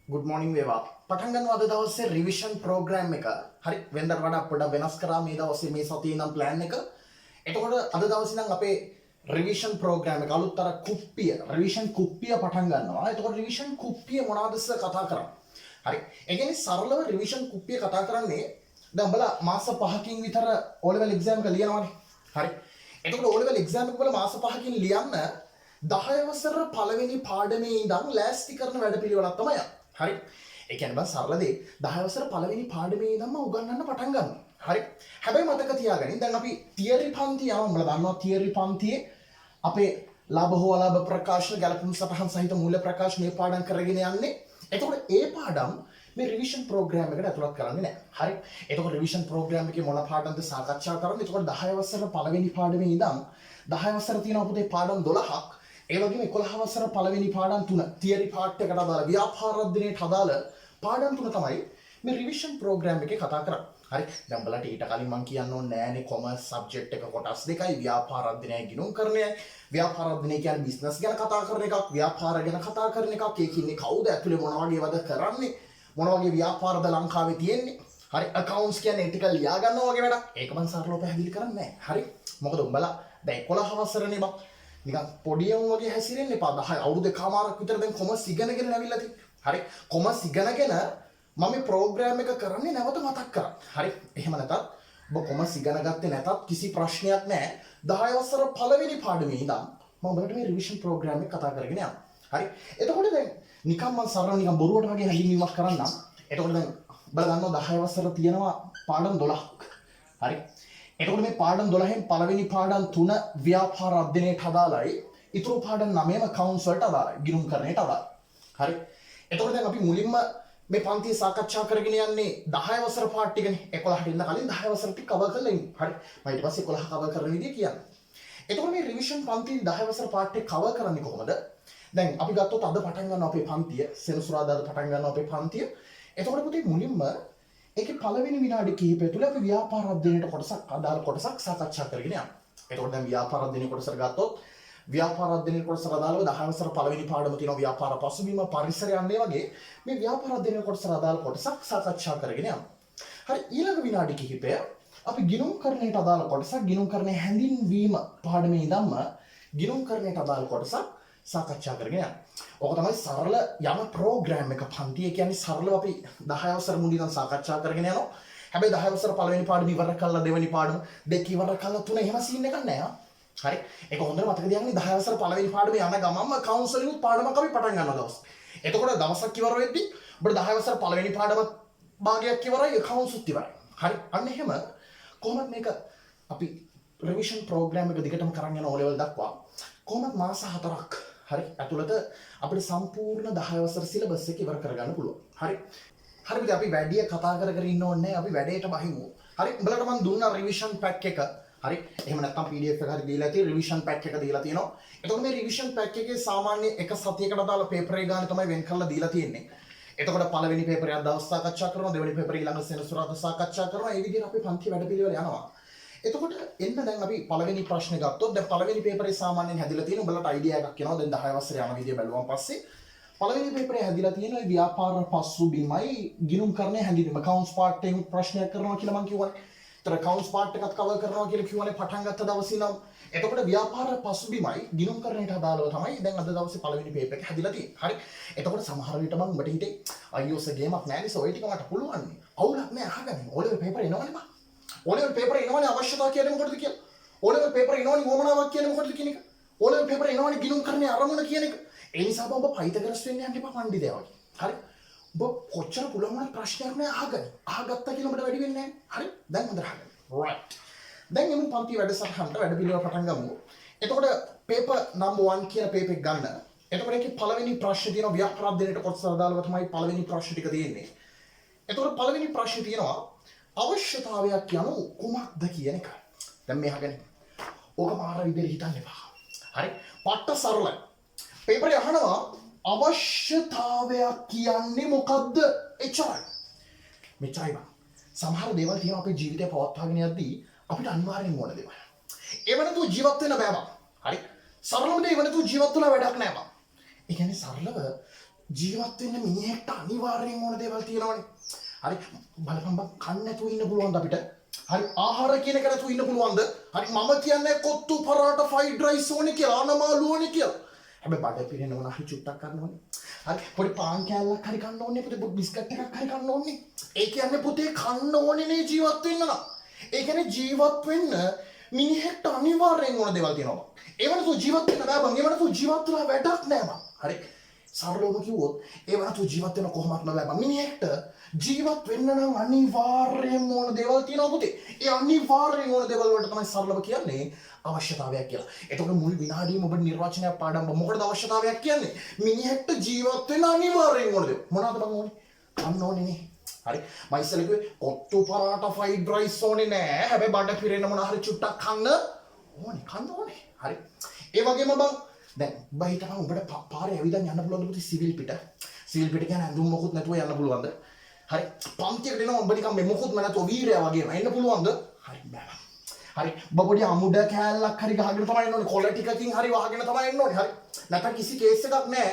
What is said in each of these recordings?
Good මෝනිින් වේවා පටන් ගන්නවා අද දවසේ රිවිෂන් ප්‍රෝග්‍රෑම් එක හරි වෙනදට වඩා පොඩ්ඩක් වෙනස් කරා මේ දවසේ මේ සතියේ ඉඳන් ප්ලෑන් එක එතකොට අද දවසේ නම් අපේ රිවිෂන් ප්‍රෝග්‍රෑම් එක අලුත් අර කුප්පිය රිවිෂන් කුප්පිය පටන් ගන්නවා එතකොට රිවිෂන් කුප්පිය මොනවද කතා කරන්නේ හරි ඒ කියන්නේ සරලව රිවිෂන් කුප්පිය කතා කරන්නේ දැන් උඹලා මාස 5කින් විතර O level exam එක ලියනවානේ හරි එතකොට O level exam එක වල මාස 5කින් ලියන්න 10 වසර පළවෙනි පාඩමේ ඉඳන් ලෑස්ති කරන වැඩපිළිවෙලක් තමයි හරි ඒ කියන්නේ බං සරල දේ 10 වසර පළවෙනි පාඩමේ ඉඳන්ම උගන්වන්න පටන් ගන්නවා හරි හැබැයි මතක තියාගන්න දැන් අපි තියරි පන්ති යනවා උඹලා දන්නවා තියරි පන්තියේ අපේ ලාභ හෝ අලාභ ප්‍රකාශන ගැලපුම් සටහන් සහිත මූල්‍ය ප්‍රකාශන මේ පාඩම් කරගෙන යන්නේ එතකොට ඒ පාඩම් මේ රිවිෂන් ප්‍රෝග්‍රෑම් එකට ඇතුළත් කරන්නේ නැහැ හරි එතකොට රිවිෂන් ප්‍රෝග්‍රෑම් එකේ මොන පාඩම්ද සාකච්ඡා කරන්නේ එතකොට 10 වසර පළවෙනි පාඩමේ ඉඳන් 10 වසර තියෙනවා පුතේ පාඩම් 12ක් ඒ වගේම 11 වසර පළවෙනි පාඩම් 3 තියරි පාර්ට් එකට අදාළ ව්‍යාපාර අධ්‍යයනයට අදාළ පාඩම් 3 තමයි මේ රිවිෂන් ප්‍රෝග්‍රෑම් එකේ කතා කරන්නේ. හරි. දැන් බලන්න ඊට කලින් මම කියන්න ඕනේ නෑනේ කොමර්ස් සබ්ජෙක්ට් එක කොටස් දෙකයි ව්‍යාපාර අධ්‍යයනය ගිණුම් කරන්නේ. ව්‍යාපාර අධ්‍යයනය කියන්නේ බිස්නස් ගැන කතා කරන එකක්, ව්‍යාපාර ගැන කතා කරන එකක්. ඒකින්නේ කවුද ඇතුලේ මොන වගේ වැඩ කරන්නේ? මොන වගේ ව්‍යාපාරද ලංකාවේ තියෙන්නේ? හරි. accounts කියන්නේ ටික ලියා ගන්නවා වගේ වැඩක්. ඒක මම සරලව පැහැදිලි කරන්නේ නෑ. හරි. මොකද උඹලා දැන් 11 වසරනේ බං. නිකන් පොඩි යම් වගේ හැසිරෙන්න එපා 10 අවුරුදු එකමාරක් විතර දැන් කොමර්ස් ඉගෙනගෙන ඇවිල්ලා තියෙන්නේ හරි කොමර්ස් ඉගෙනගෙන මම මේ ප්‍රෝග්‍රෑම් එක කරන්නේ නැවත මතක් කරා හරි එහෙම නැතත් ඔබ කොමර්ස් ඉගෙන ගත්තේ නැතත් කිසි ප්‍රශ්නයක් නැහැ 10 වසර පළවෙනි පාඩමේ ඉඳන් මම ඔබට මේ රිවිෂන් ප්‍රෝග්‍රෑම් එක කතා කරගෙන යනවා හරි එතකොට දැන් නිකන් මම සරල නිකන් බොරුවට වගේ හැඳින්වීමක් කරන්නම් එතකොට දැන් ඔබලා දන්නවා 10 වසර තියෙනවා පාඩම් 12ක් හරි එතකොට මේ පාඩම් 12න් පළවෙනි පාඩම් 3 ව්‍යාපාර අධ්‍යයනයට අදාළයි. ඊටු පාඩම් 9ම accounts වලට අදාළයි. ගිණුම්කරණයට අදාළයි. හරි. එතකොට දැන් අපි මුලින්ම මේ පන්තිය සාකච්ඡා කරගෙන යන්නේ 10 වසර පාර්ට් ටිකනේ. 11ට ඉන්න කලින් 10 වසර ටික කවර් කරලා ඉන්නේ. හරි. මම ඊට පස්සේ 11 කවර් කරන විදිය කියන්නේ. එතකොට මේ රිවිෂන් පන්තියේ 10 වසර පාර්ට් එක කවර් කරන්නේ කොහොමද? දැන් අපි ගත්තොත් අද පටන් ගන්න අපේ පන්තිය සෙනසුරාදාද පටන් ගන්න අපේ පන්තිය. එතකොට පුතේ මුලින්ම ඒකේ පළවෙනි විනාඩි කිහිපය තුළ අපි ව්‍යාපාර අධ්‍යයනයට කොටසක් අදාළ කොටසක් සාකච්ඡා කරගෙන යනවා. එතකොට දැන් ව්‍යාපාර අධ්‍යයන කොටසට ගත්තොත් ව්‍යාපාර අධ්‍යයන කොටසට අදාළව 10 වසර පළවෙනි පාඩම තියෙනවා ව්‍යාපාර පසුබිම පරිසරය යන්නේ වගේ මේ ව්‍යාපාර අධ්‍යයන කොටසට අදාළ කොටසක් සාකච්ඡා කරගෙන යනවා. හරි ඊළඟ විනාඩි කිහිපය අපි ගිණුම්කරණයට අදාළ කොටසක් ගිණුම්කරණයේ හැඳින්වීම පාඩමේ ඉඳන්ම ගිණුම්කරණයට අදාළ කොටසක් සාකච්ඡා කරගෙන යනවා. ඕක තමයි සරල යම ප්‍රෝග්‍රෑම් එක පන්තිය කියන්නේ සරලව අපි 10 වසර මුලින් ඉඳන් සාකච්ඡා කරගෙන යනවා. හැබැයි 10 වසර පළවෙනි පාඩම ඉවර කළා දෙවෙනි පාඩම දෙක ඉවර කළා තුන එහෙම සීන් එකක් නෑ. හරි. ඒක හොඳට මතක තියාගන්න 10 වසර පළවෙනි පාඩමේ යන ගමන්ම කවුන්සලින් පාඩමක් අපි පටන් ගන්නවා දවස්. එතකොට දවසක් ඉවර වෙද්දි ඔබට 10 වසර පළවෙනි පාඩම භාගයක් ඉවරයි කවුන්සුත් ඉවරයි. හරි. අන්න එහෙම කොහොමද මේක අපි රිවිෂන් ප්‍රෝග්‍රෑම් එක දිගටම කරන් යන O level දක්වා කොහොමද මාස 4ක් හරි ඇතුළත අපිට සම්පූර්ණ 10 වසර සිලබස් එක ඉවර කරගන්න පුළුවන්. හරි. හරිද අපි වැඩි කතා කර කර ඉන්න ඕනේ නැහැ. අපි වැඩේට බහිමු. හරි. උඹලට මම දුන්නා රිවිෂන් පැක් එක. හරි. එහෙම නැත්නම් PDF එක හරි දීලා තියෙන රිවිෂන් පැක් එක දීලා තියෙනවා. එතකොට මේ රිවිෂන් පැක් එකේ සාමාන්‍ය එක සතියකට අදාළ පේපර් එක ගන්න තමයි වෙන් කරලා දීලා තියෙන්නේ. එතකොට පළවෙනි පේපරය අද දවස් සාකච්ඡා කරනවා. දෙවෙනි පේපරය ඊළඟ සෙනසුරාදා සාකච්ඡා කරනවා. මේ විදිහට අපි පන්ති වැඩපිළිවෙල යනවා. එතකොට එන්න දැන් අපි පළවෙනි ප්‍රශ්නේ ගත්තොත් දැන් පළවෙනි පේපරේ සාමාන්‍යයෙන් හැදිලා තියෙන උඹලට අයිඩියා එකක් එනවා දැන් 10 වසරේ යන විදිය බැලුවාන් පස්සේ පළවෙනි පේපරේ හැදිලා තියෙන ওই ව්‍යාපාර පසුබිමයි ගිණුම්කරණය හැඳින්වීම accounts part එකෙන් ප්‍රශ්නයක් කරනවා කියලා මම කිව්වනේ. ඒතර accounts part එකත් කවර් කරනවා කියලා කිව්වනේ පටන් ගත්ත දවසේ ඉඳන්. එතකොට ව්‍යාපාර පසුබිමයි ගිණුම්කරණයට අදාළව තමයි දැන් අද දවසේ පළවෙනි පේපර් එක හැදිලා තියෙන්නේ. හරි. එතකොට සමහර විට මම උඹට හිතේ අයියෝ සර් ගේමක් නෑ නේ ඔය ටික මට පුළුවන් නේ. අවුලක් නෑ අහගන්න. O level paper එනවනේ බා. O level paper එනවනේ අවශ්‍යතාව කියන්නේ මොකටද කියලා. O level paper එනවනේ වමනාවක් කියන්නේ මොකටද කියන එක. O level paper එනවනේ ගිණුම්කරණයේ අරමුණ කියන එක. ඒ නිසා ඔබ පයිතගරස් වෙන්න යන්න එපා පණ්ඩිතයා වගේ. හරි. ඔබ කොච්චර පුළුවන් වුණත් ප්‍රශ්නයක් නෑ අහගන්න. අහගත්තා කියලා ඔබට වැඩි වෙන්නේ නෑ. හරි. දැන් හොඳට අහගන්න. right. දැන් එමු පන්ති වැඩසටහනට වැඩ පිළිවෙල පටන් ගමු. එතකොට paper number 1 කියන paper එක ගන්න. එතකොට ඒකේ පළවෙනි ප්‍රශ්නේ තියෙනවා ව්‍යාපාර අධ්‍යයනයට කොටස අදාළව තමයි පළවෙනි ප්‍රශ්න ටික තියෙන්නේ. එතකොට පළවෙනි ප්‍රශ්නේ තියෙනවා අවශ්‍යතාවයක් යනු කුමක්ද කියන එක. දැන් මේ අහගන්න. ඕක මාර විදිහට හිතන්න එපා. හරි? පට්ට සරලයි. පේපරේ අහනවා අවශ්‍යතාවයක් කියන්නේ මොකද්ද? එච්චරයි. මෙච්චරයි බං. සමහර දේවල් තියෙනවා අපේ ජීවිතය පවත්වාගෙන යද්දී අපිට අනිවාර්යෙන්ම ඕන දේවල්. ඒව නැතුව ජීවත් වෙන්න බෑ බං. හරි? සරලව දේ ඒව නැතුව ජීවත් වෙලා වැඩක් නෑ බං. ඒ කියන්නේ සරලව ජීවත් වෙන්න මිනිහෙක්ට අනිවාර්යෙන් ඕන දේවල් තියෙනවනේ. හරි බලපන් බං කන්න නැතුව ඉන්න පුළුවන්ද අපිට? හරි ආහාර කියන එක නැතුව ඉන්න පුළුවන්ද? හරි මම කියන්නේ කොත්තු පරාට ෆ්‍රයිඩ් රයිස් ඕනේ කියලා අනමාළු ඕනේ කියලා. හැබැයි බඩ පිරෙන්න ඕන හරි චුට්ටක් ගන්න ඕනේ. හරි පොඩි පාන් කෑල්ලක් හරි කන්න ඕනේ පුතේ බිස්කට් එකක් හරි කන්න ඕනේ. ඒ කියන්නේ පුතේ කන්න ඕනේ නේ ජීවත් වෙන්න නම්. ඒ කියන්නේ ජීවත් වෙන්න මිනිහෙක්ට අනිවාර්යෙන් ඕන දේවල් තියෙනවා. ඒ වෙනතු ජීවත් වෙන්න බෑ බං. ඒ වෙනතු ජීවත් වෙලා වැඩක් නෑ බං. හරි සරලවම කිව්වොත් ඒ වෙනතු ජීවත් වෙන්න කොහොමත් බෑ බං. මිනිහෙක්ට ජීවත් වෙන්න නම් අනිවාර්යෙන් ඕන දේවල් තියෙනවා පුතේ. ඒ අනිවාර්යෙන් ඕන දේවල් වලට තමයි සරලව කියන්නේ අවශ්‍යතාවයක් කියලා. එතකොට මුල් විනාඩියම ඔබ නිර්වචනයක් පාඩම් මොකටද අවශ්‍යතාවයක් කියන්නේ? මිනිහෙක්ට ජීවත් වෙන්න අනිවාර්යෙන් ඕන දේ. මොනවද බං ඕනේ? කන්න ඕනේ නේ. හරි මම ඉස්සෙල්ලා කිව්වේ කොත්තු පරාට ෆ්‍රයිඩ් රයිස් ඕනේ නෑ. හැබැයි බඩ පිරෙන්න මොන හරි චුට්ටක් කන්න ඕනේ. හරි. ඒ වගේම බං දැන් ඔබ හිතනවා ඔබට පාරේ ඇවිදන් යන්න පුළුවන්ද පුතේ සිවිල් පිට? සිවිල් පිට කියන්නේ ඇඳුම් මොකුත් නැතුව යන්න පුළුවන්ද? හරි. පන්තියට එනවා ඔබ නිකන් මේ මොකුත් නැතුව වීරයා වගේම එන්න පුළුවන්ද? හරි බෑ. හරි ඔබ පොඩි අමුඩ කෑල්ලක් හරි ගහගෙන තමයි එන්න ඕනේ. කොළ ටිකකින් හරි වහගෙන තමයි එන්න ඕනේ. හරි. නැත්නම් කිසි කේස් එකක් නෑ.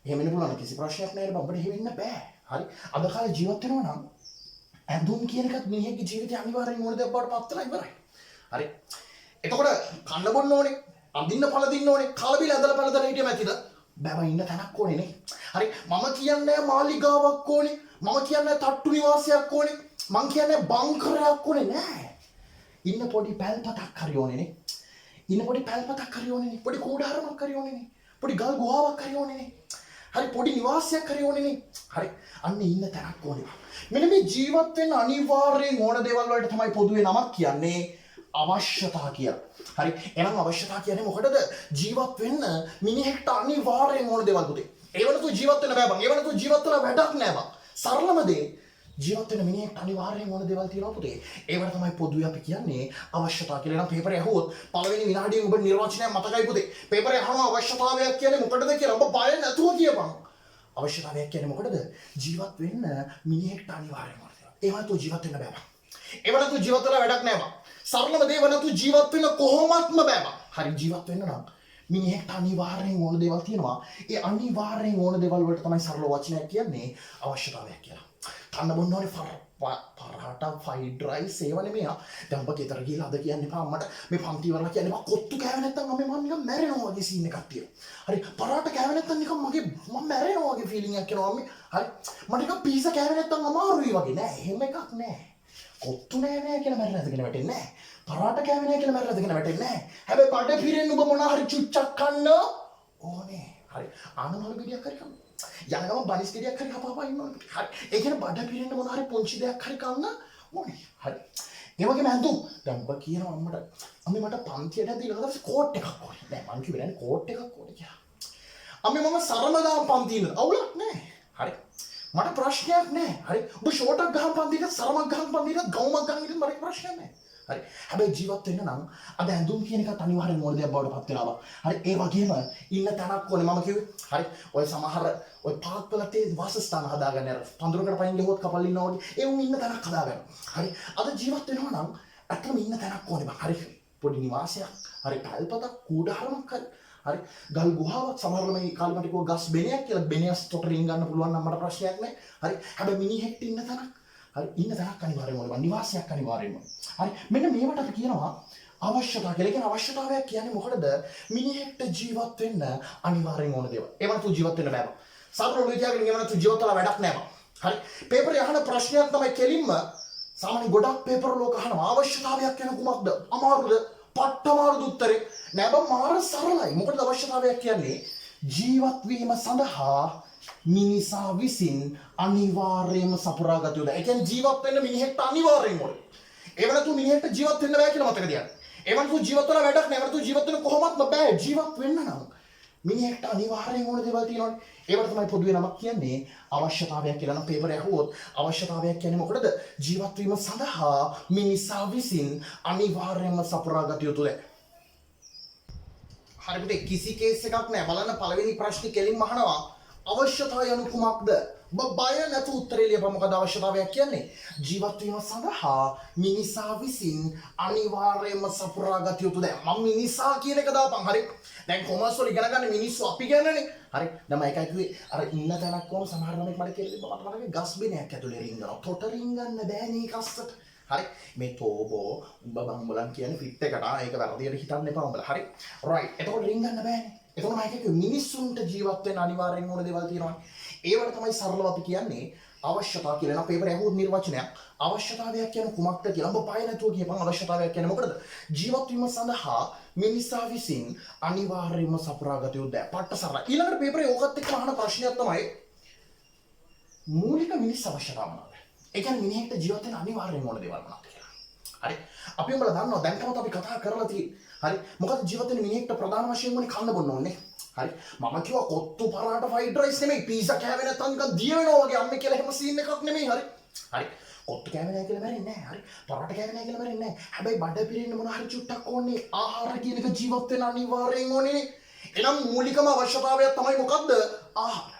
එහෙම ඉන්න පුළුවන් කිසි ප්‍රශ්නයක් නෑ නේද? ඔබට එහෙම ඉන්න බෑ. හරි. අද කාලේ ජීවත් වෙනවා නම් ඇඳුම් කියන එකත් මිනිහෙක්ගේ ජීවිතේ අනිවාර්යෙන් ඕන දෙයක් බවට පත් වෙලා ඉවරයි. හරි. එතකොට කන්න බොන්න ඕනේ, අඳින්න පළදින්න ඕනේ, කාලබිල ඇදලා පළදලා හිටියම ඇතිද? බෑම ඉන්න තැනක් ඕනේ නේ. හරි. මම කියන්නේ මාලිගාවක් ඕනේ. මම කියන්නේ තට්ටු නිවාසයක් ඕනේ. මං කියන්නේ බංකරයක් ඕනේ නෑ. ඉන්න පොඩි පැල්පතක් හරි ඕනේ නේ. ඉන්න පොඩි පැල්පතක් හරි ඕනේ නේ. පොඩි කූඩාරමක් හරි ඕනේ නේ. පොඩි ගල් ගුහාවක් හරි ඕනේ නේ. හරි පොඩි නිවාසයක් හරි ඕනේ නේ. හරි. අන්න ඉන්න තැනක් ඕනේ. මෙන්න මේ ජීවත් වෙන්න අනිවාර්යෙන් ඕන දේවල් වලට තමයි පොදුවේ නමක් කියන්නේ අවශ්‍යතා කියලා. හරි. එහෙනම් අවශ්‍යතා කියන්නේ මොකටද? ජීවත් වෙන්න මිනිහෙක්ට අනිවාර්යෙන් ඕන දේවල් පුතේ. ඒ වෙනතු ජීවත් වෙන්න බෑ බං. ඒ වෙනතු ජීවත් වෙලා වැඩක් නෑ බං. සරලම දේ ජීවත් වෙන මිනිහෙක්ට අනිවාර්යෙන් ඕන දේවල් තියෙනවා පුතේ. ඒවට තමයි පොදුවේ අපි කියන්නේ අවශ්‍යතා කියලා. නම් පේපරේ අහුවොත් පළවෙනි විනාඩියෙන් ඔබ නිර්වචනය මතකයි පුතේ. පේපරේ අහනවා අවශ්‍යතාවයක් කියන්නේ මොකටද කියලා. ඔබ බය නැතුව කියපන්. අවශ්‍යතාවයක් කියන්නේ මොකටද? ජීවත් වෙන්න මිනිහෙක්ට අනිවාර්යෙන් ඕන දේවල්. ඒ වනතු ජීවත් වෙන්න බෑ බං. ඒ වනතු ජීවත් වෙලා වැඩක් නෑ බං. සරලම දේ වනතු ජීවත් වෙන්න කොහොමත්ම බෑ බං. හරි ජීවත් වෙන්න නම් මිනිහෙක්ට අනිවාර්යෙන් ඕන දේවල් තියෙනවා. ඒ අනිවාර්යෙන් ඕන දේවල් වලට තමයි සරල වචනයක් කියන්නේ අවශ්‍යතාවයක් කියලා. කන්න බොන්න ඕනේ පරාට ෆ්‍රයිඩ් රයිස් ඒවනේ මෙයා. දැන් ඔබ ගෙදර ගිහලා අද කියන්න එපා අම්මට මේ පන්ති වල කියන්න එපා කොත්තු කෑවේ නැත්තම් අම්මේ මම නිකන් මැරෙනවා වගේ සීන් එකක් තියෙනවා. හරි පරාට කෑවේ නැත්තම් නිකන් මම මැරෙනවා වගේ ෆීලිං එකක් එනවා අම්මේ. හරි මට නිකන් පීසා කෑවේ නැත්තම් අමාරුයි වගේ නෑ. එහෙම එකක් නෑ. කොත්තු නෑ කියලා මැරෙලාද කියලා වැටෙන්නේ නෑ. පරාට කෑවේ නෑ කියලා මැරෙලාද කියලා වැටෙන්නේ නෑ. හැබැයි බඩ පිරෙන්න ඔබ මොනවා හරි චුච්චක් කන්න ඕනේ. හරි ආනමල ගෙඩියක් හරි කන්න. යන ගම බනිස් ගෙඩියක් හරි කපාපා ඉන්න ඕනේ. හරි ඒ කියන්නේ බඩ පිරෙන්න මොනවා හරි පොන්චි දෙයක් හරි කන්න ඕනේ. හරි ඒ වගේම ඇඳුම් දැන් ඔබ කියනවා අම්මට අම්මේ මට පන්තියට ඇදී ඊළඟ දවසේ කෝට් එකක් ඕනේ. නෑ මං කිව්වේ නෑ කෝට් එකක් ඕනේ කියලා. අම්මේ මම සරමදාම් පන්තියද අවුලක් නෑ. හරි මට ප්‍රශ්නයක් නෑ. හරි ඔබ ෂෝටක් ගහන් පන්තියද සරමක් ගහන් පන්තියද ගවුමක් ගහන් ඉතින් මට ප්‍රශ්නයක් නෑ. හරි හැබැයි ජීවත් වෙන්න නම් අද ඇඳුම් කියන එකත් අනිවාර්යෙන් ඕන දෙයක් බවට පත් වෙනවා. හරි ඒ වගේම ඉන්න තැනක් ඕනේ මම කිව්වේ. හරි ඔය සමහර ඔය පාක් වල තියෙන වාසස්ථාන හදාගන්න අර පඳුරකට පයින් ගියොත් කපල් ඉන්නවා වගේ ඒ උන් ඉන්න තැනක් හදාගන්න. හරි අද ජීවත් වෙනවා නම් අතම ඉන්න තැනක් ඕනේ බං. හරි පොඩි නිවාසයක් හරි පැල්පතක් කූඩාරමක් හරි ගල් ගුහාවක් සමහරවල් මේ කාලෙකට කිව්ව ගස් බෙනයක් කියලා බෙනයස් තොටරින් ගන්න පුළුවන් නම් මට ප්‍රශ්නයක් නැහැ. හරි හැබැයි මිනිහෙක්ට ඉන්න තැනක් හරි ඉන්න තැනක් අනිවාර්යයෙන්ම ඕනේ. නිවාසයක් අනිවාර්යයෙන්ම. හරි මෙන්න මේවට අපි කියනවා අවශ්‍යතාව කියලා. කියන්නේ අවශ්‍යතාවයක් කියන්නේ මොකටද? මිනිහෙක්ට ජීවත් වෙන්න අනිවාර්යෙන් ඕන දේවල්. ඒ වන්තු ජීවත් වෙන්න බෑ බං. සාමාන්‍ය ලෝකයාගෙන ඒවනතු ජීවත් වෙලා වැඩක් නෑ බං. හරි පේපරේ අහන ප්‍රශ්නයක් තමයි කෙලින්ම සාමාන්‍ය ගොඩක් පේපර ලෝක අහනවා අවශ්‍යතාවයක් කියන කුමක්ද? අමාරුද? පට්ටමාරුද උත්තරේ? නෑ බං මාර සරලයි. මොකටද අවශ්‍යතාවයක් කියන්නේ? ජීවත් වීම සඳහා මිනිසා විසින් අනිවාර්යයෙන්ම සපුරා ගත යුතුයි. ඒ කියන්නේ ජීවත් වෙන්න මිනිහෙක්ට අනිවාර්යෙන් ඕනේ. ඒ වනතු මිනිහෙක්ට ජීවත් වෙන්න බෑ කියලා මතක තියාගන්න. ඒ වනතු ජීවත් වෙලා වැඩක් නෑ. ඒ වනතු ජීවත් වෙන්න කොහොමත්ම බෑ. ජීවත් වෙන්න නම් මිනිහෙක්ට අනිවාර්යෙන් ඕන දේවල් තියෙනවානේ. ඒවට තමයි පොදුවේ නමක් කියන්නේ අවශ්‍යතාවයක් කියලා. නම් පේපරේ අහුවොත් අවශ්‍යතාවයක් කියන්නේ මොකටද? ජීවත් වීම සඳහා මිනිසා විසින් අනිවාර්යයෙන්ම සපුරා ගත යුතුයි. හරි පුතේ කිසි කේස් එකක් නෑ. බලන්න පළවෙනි ප්‍රශ්නේ කෙලින්ම අහනවා අවශ්‍යතාවය යනු කුමක්ද? බය නැතු උත්තරේ ලියපන්. මොකද අවශ්‍යතාවයක් කියන්නේ ජීවත් වීම සඳහා මිනිසා විසින් අනිවාර්යයෙන්ම සපුරා ගත යුතු දේ. මම මිනිසා කියන එක දාපන්. හරි. දැන් කොමර්ස් වල ඉගෙන ගන්න මිනිස්සු අපි ගැනනේ. හරි. දැන් මම ඒකයි කිව්වේ අර ඉන්න තැනක් කොහොම සමහර ළමෙක් මට කියලා තිබ්බා. මට මතකයි ගස් බිනයක් ඇතුලේ රින්ගනවා. තොට රින්ගන්න බෑනේ කස්සට. හරි. මේ තෝබෝ උඹ බම්බලන් කියන්නේ ෆිට් එකට. ඒක වැරදියට හිතන්න එපා උඹලා. හරි. රයිට්. එතකොට රින්ගන්න බෑනේ. එතකොට මම ඒකයි කිව්වේ මිනිස්සුන්ට ජීවත් වෙන්න අනිවාර්යෙන් ඕන දේවල් තියෙනවානේ. ඒවට තමයි සරලව අපි කියන්නේ අවශ්‍යතාව කියලා. නම් පේපර් ඇහුවොත් නිර්වචනයක් අවශ්‍යතාවයක් කියන්නේ කුමක්ද කියලා. ඔබ පය නැතුව කියපන් අවශ්‍යතාවයක් කියන්නේ මොකටද? ජීවත් වීම සඳහා මිනිසා විසින් අනිවාර්යයෙන්ම සපුරා ගත යුතු දේ. පට්ට සරල. ඊළඟට පේපරේ ඕකත් එක්ක අහන ප්‍රශ්නයක් තමයි මූලික මිනිස් අවශ්‍යතාව මොනවාද? ඒ කියන්නේ මිනිහෙක්ට ජීවත් වෙන්න අනිවාර්යයෙන්ම ඕන දේවල් මොනවාද කියලා. හරි. අපි උඹලා දන්නවා දැන් තමයි අපි කතා කරලා තියෙන්නේ. හරි. මොකද ජීවත් වෙන්න මිනිහෙක්ට ප්‍රධාන වශයෙන් ඕනේ කන්න බොන්න ඕනේ. හරි. මම කිව්වා කොත්තු පරාට ෆ්‍රයිඩ් රයිස් නෙමෙයි පීසා කෑවේ නැත්නම් නිකන් දිය වෙනවා වගේ අම්මේ කියලා එහෙම සීන් එකක් නෙමෙයි. හරි. හරි. කොත්තු කෑවේ නැහැ කියලා මැරෙන්නේ නැහැ. හරි. පරාට කෑවේ නැහැ කියලා මැරෙන්නේ නැහැ. හැබැයි බඩ පිරෙන්න මොන හරි චුට්ටක් ඕනේ. ආහාර කියන එක ජීවත් වෙන්න අනිවාර්යෙන් ඕනේ. එහෙනම් මූලිකම අවශ්‍යතාවය තමයි මොකද්ද? ආහාර.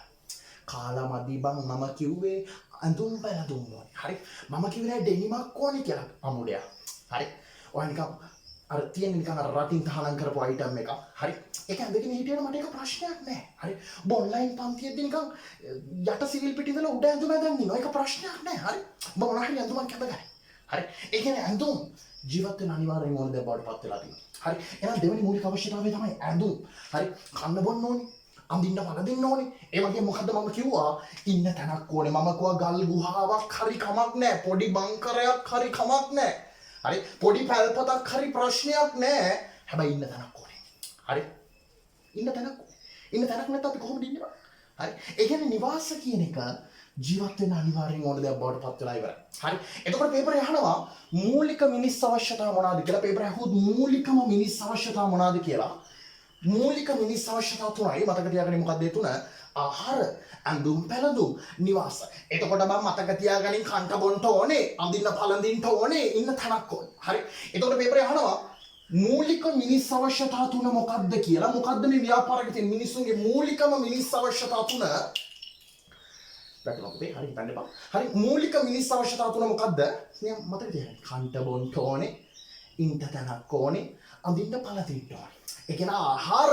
කාලා මදි බං මම කිව්වේ අඳුම් පැලඳුම් ඕනේ. හරි. මම කිව්වේ නෑ ඩෙනිමක් ඕනේ කියලා අමුඩයා. හරි. ඔය නිකන් අර තියෙන නිකන් අර රටින් තහනම් කරපු අයිටම් එකක්. හරි. ඒක ඇඳගෙන හිටියට මට ඒක ප්‍රශ්නයක් නෑ. හරි. ඔබ ඔන්ලයින් පන්තියේදී නිකන් යට සිවිල් පිටි ඉඳලා උඩ ඇඳුම ඇඳන් ඉන්නවා. ඒක ප්‍රශ්නයක් නෑ. හරි. ඔබ මොනවා හරි ඇඳුමක් ඇඳගන්න. හරි. ඒ කියන්නේ ඇඳුම් ජීවත් වෙන අනිවාර්යයෙන්ම ඕන දේ බවට පත් වෙලා තියෙනවා. හරි. එහෙනම් දෙවෙනි මූලික අවශ්‍යතාවය තමයි ඇඳුම්. හරි. කන්න බොන්න ඕනේ. අඳින්න වලදින්න ඕනේ. ඒ වගේ මොකද්ද මම කිව්වා ඉන්න තැනක් ඕනේ. මම කිව්වා ගල් ගුහාවක් හරි කමක් නෑ. පොඩි බංකරයක් හරි කමක් නෑ. හරි. පොඩි පැල්පතක් හරි ප්‍රශ්නයක් නෑ. හැබැයි ඉන්න තැනක් ඕනේ. හරි. ඉන්න තැනක් ඕනේ. ඉන්න තැනක් නැත්නම් අපි කොහොමද ඉන්නේ? හරි. ඒ කියන්නේ නිවාස කියන එක ජීවත් වෙන්න අනිවාර්යෙන් ඕන දෙයක් බවට පත් වෙලා ඉවරයි. හරි. එතකොට පේපරේ අහනවා මූලික මිනිස් අවශ්‍යතා මොනවාද කියලා. පේපරේ අහුවොත් මූලිකම මිනිස් අවශ්‍යතා මොනවාද කියලා. මූලික මිනිස් අවශ්‍යතා තුනයි මතක තියාගන්න. මොකක්ද ඒ තුන? ආහාර, ඇඳුම් පැළඳුම්, නිවාස. එතකොට මම මතක තියාගනින් කන්ට බොන්න ඕනේ, අඳින්න පළඳින්න ඕනේ, ඉන්න තැනක් ඕනේ. හරි. එතකොට පේපරේ අහනවා මූලික මිනිස් අවශ්‍යතා තුන මොකක්ද කියලා. මොකක්ද මේ ව්‍යාපාරයේ තියෙන මිනිස්සුන්ගේ මූලිකම මිනිස් අවශ්‍යතා තුන? වැටෙනවද? හරි හිතන්න එපා. හරි. මූලික මිනිස් අවශ්‍යතා තුන මොකක්ද? මම මතක තියාගන්න. කන්ට බොන්න ඕනේ, ඉන්න තැනක් ඕනේ, අඳින්න පළඳින්න ඕනේ. ඒ කියන්නේ ආහාර,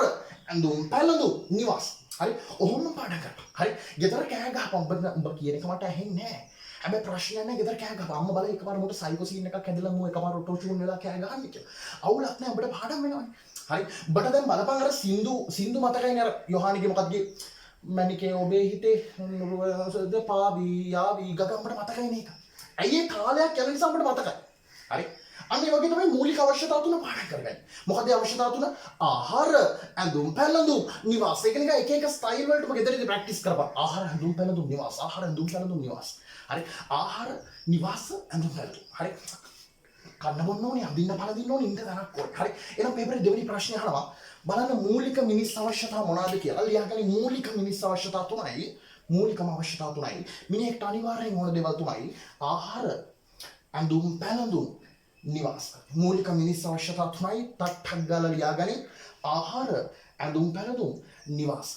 ඇඳුම් පැළඳුම්, නිවාස. හරි. ඔහොම පාඩම් කරපන්. හරි. ගෙදර කෑ ගහපන්. උඹ කියන එක මට ඇහෙන්නේ නැහැ. හැබැයි ප්‍රශ්නයක් නැහැ. ගෙදර කෑ ගහපන්. අම්මා බලයි එකපාර මොකට සයිකෝ සීන් එකක් ඇදලා මෝ එකපාර ඔටෝ චූන් වෙලා කෑ ගහන්නේ කියලා. අවුලක් නැහැ. උඹට පාඩම් වෙනවනේ. හරි. උඹට දැන් බලපන් අර සින්දු මතකයිනේ අර යොහානිගේ මොකක්ද මැනිකේ ඔබේ හිතේ පාවි යාවි ගගම්බට මතකයිනේ ඒක. ඇයි ඒ කාලයක් යන නිසා උඹට මතකයි. හරි. අන්න ඒ වගේ තමයි මූලික අවශ්‍යතා තුන පාඩම් කරගන්නේ. මොකද අවශ්‍යතා තුන? ආහාර, ඇඳුම් පැළඳුම්, නිවාස. ඒක නිකන් එක එක ස්ටයිල් වලට ඔබ ගෙදරදී ප්‍රැක්ටිස් කරපන්. ආහාර, ඇඳුම් පැළඳුම්, නිවාස. ආහාර, ඇඳුම් පැළඳුම්, නිවාස. හරි. ආහාර, නිවාස, ඇඳුම් පැළඳුම්. හරි. කන්න බොන්න ඕනේ, අඳින්න පළඳින්න ඕනේ, ඉන්න තැනක් ඕනේ. හරි. එහෙනම් පේපරේ දෙවෙනි ප්‍රශ්නේ අහනවා. බලන්න මූලික මිනිස් අවශ්‍යතා මොනවාද කියලා. ලියාගන්න මූලික මිනිස් අවශ්‍යතා තුනයි. මූලිකම අවශ්‍යතා තුනයි. මිනිහෙක්ට අනිවාර්යෙන් ඕන දේවල් තුනයි. ආහාර, ඇඳුම් පැළඳුම්, නිවාස. මූලික මිනිස් අවශ්‍යතා තුනයි. ටක් ගාලා ලියාගනින්. ආහාර, ඇඳුම් පැළඳුම්, නිවාස.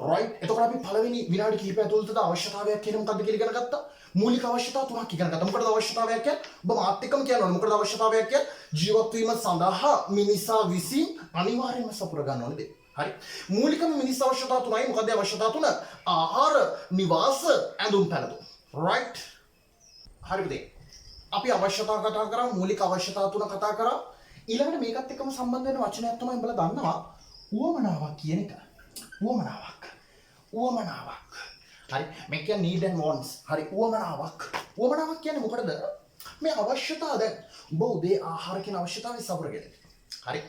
රයිට්. එතකොට අපි පළවෙනි විනාඩි කිහිපය ඇතුළත අවශ්‍යතාවයක් කියන මොකක්ද කියලා ඉගෙන ගත්තා. මූලික අවශ්‍යතා තුනක් ඉගෙන ගත්තා. මොකටද අවශ්‍යතාවයක් කියන්නේ? ඔබ මාත් එක්කම කියන්න ඕනේ. මොකටද අවශ්‍යතාවයක් කියන්නේ? ජීවත් වීම සඳහා මිනිසා විසින් අනිවාර්යයෙන්ම සපුර ගන්න ඕනේ දේ. හරි. මූලිකම මිනිස් අවශ්‍යතා තුනයි. මොකද අවශ්‍යතා තුන? ආහාර, නිවාස, ඇඳුම් පැළඳුම්. රයිට්. හරිද? අපි අවශ්‍යතා කතා කරා, මූලික අවශ්‍යතා තුන කතා කරා. ඊළඟට මේකත් එක්කම සම්බන්ධ වෙන වචනයක් තමයි උඹලා දන්නවා උවමනාවක් කියන එක. උවමනාවක්. උවමනාවක්. හරි. මේ කියන්නේ need and wants. හරි. උවමනාවක්. උවමනාවක් කියන්නේ මොකටද? මේ අවශ්‍යතාව දැන් උඹ උදේ ආහාර කියන අවශ්‍යතාවය සපුරගෙන. හරි.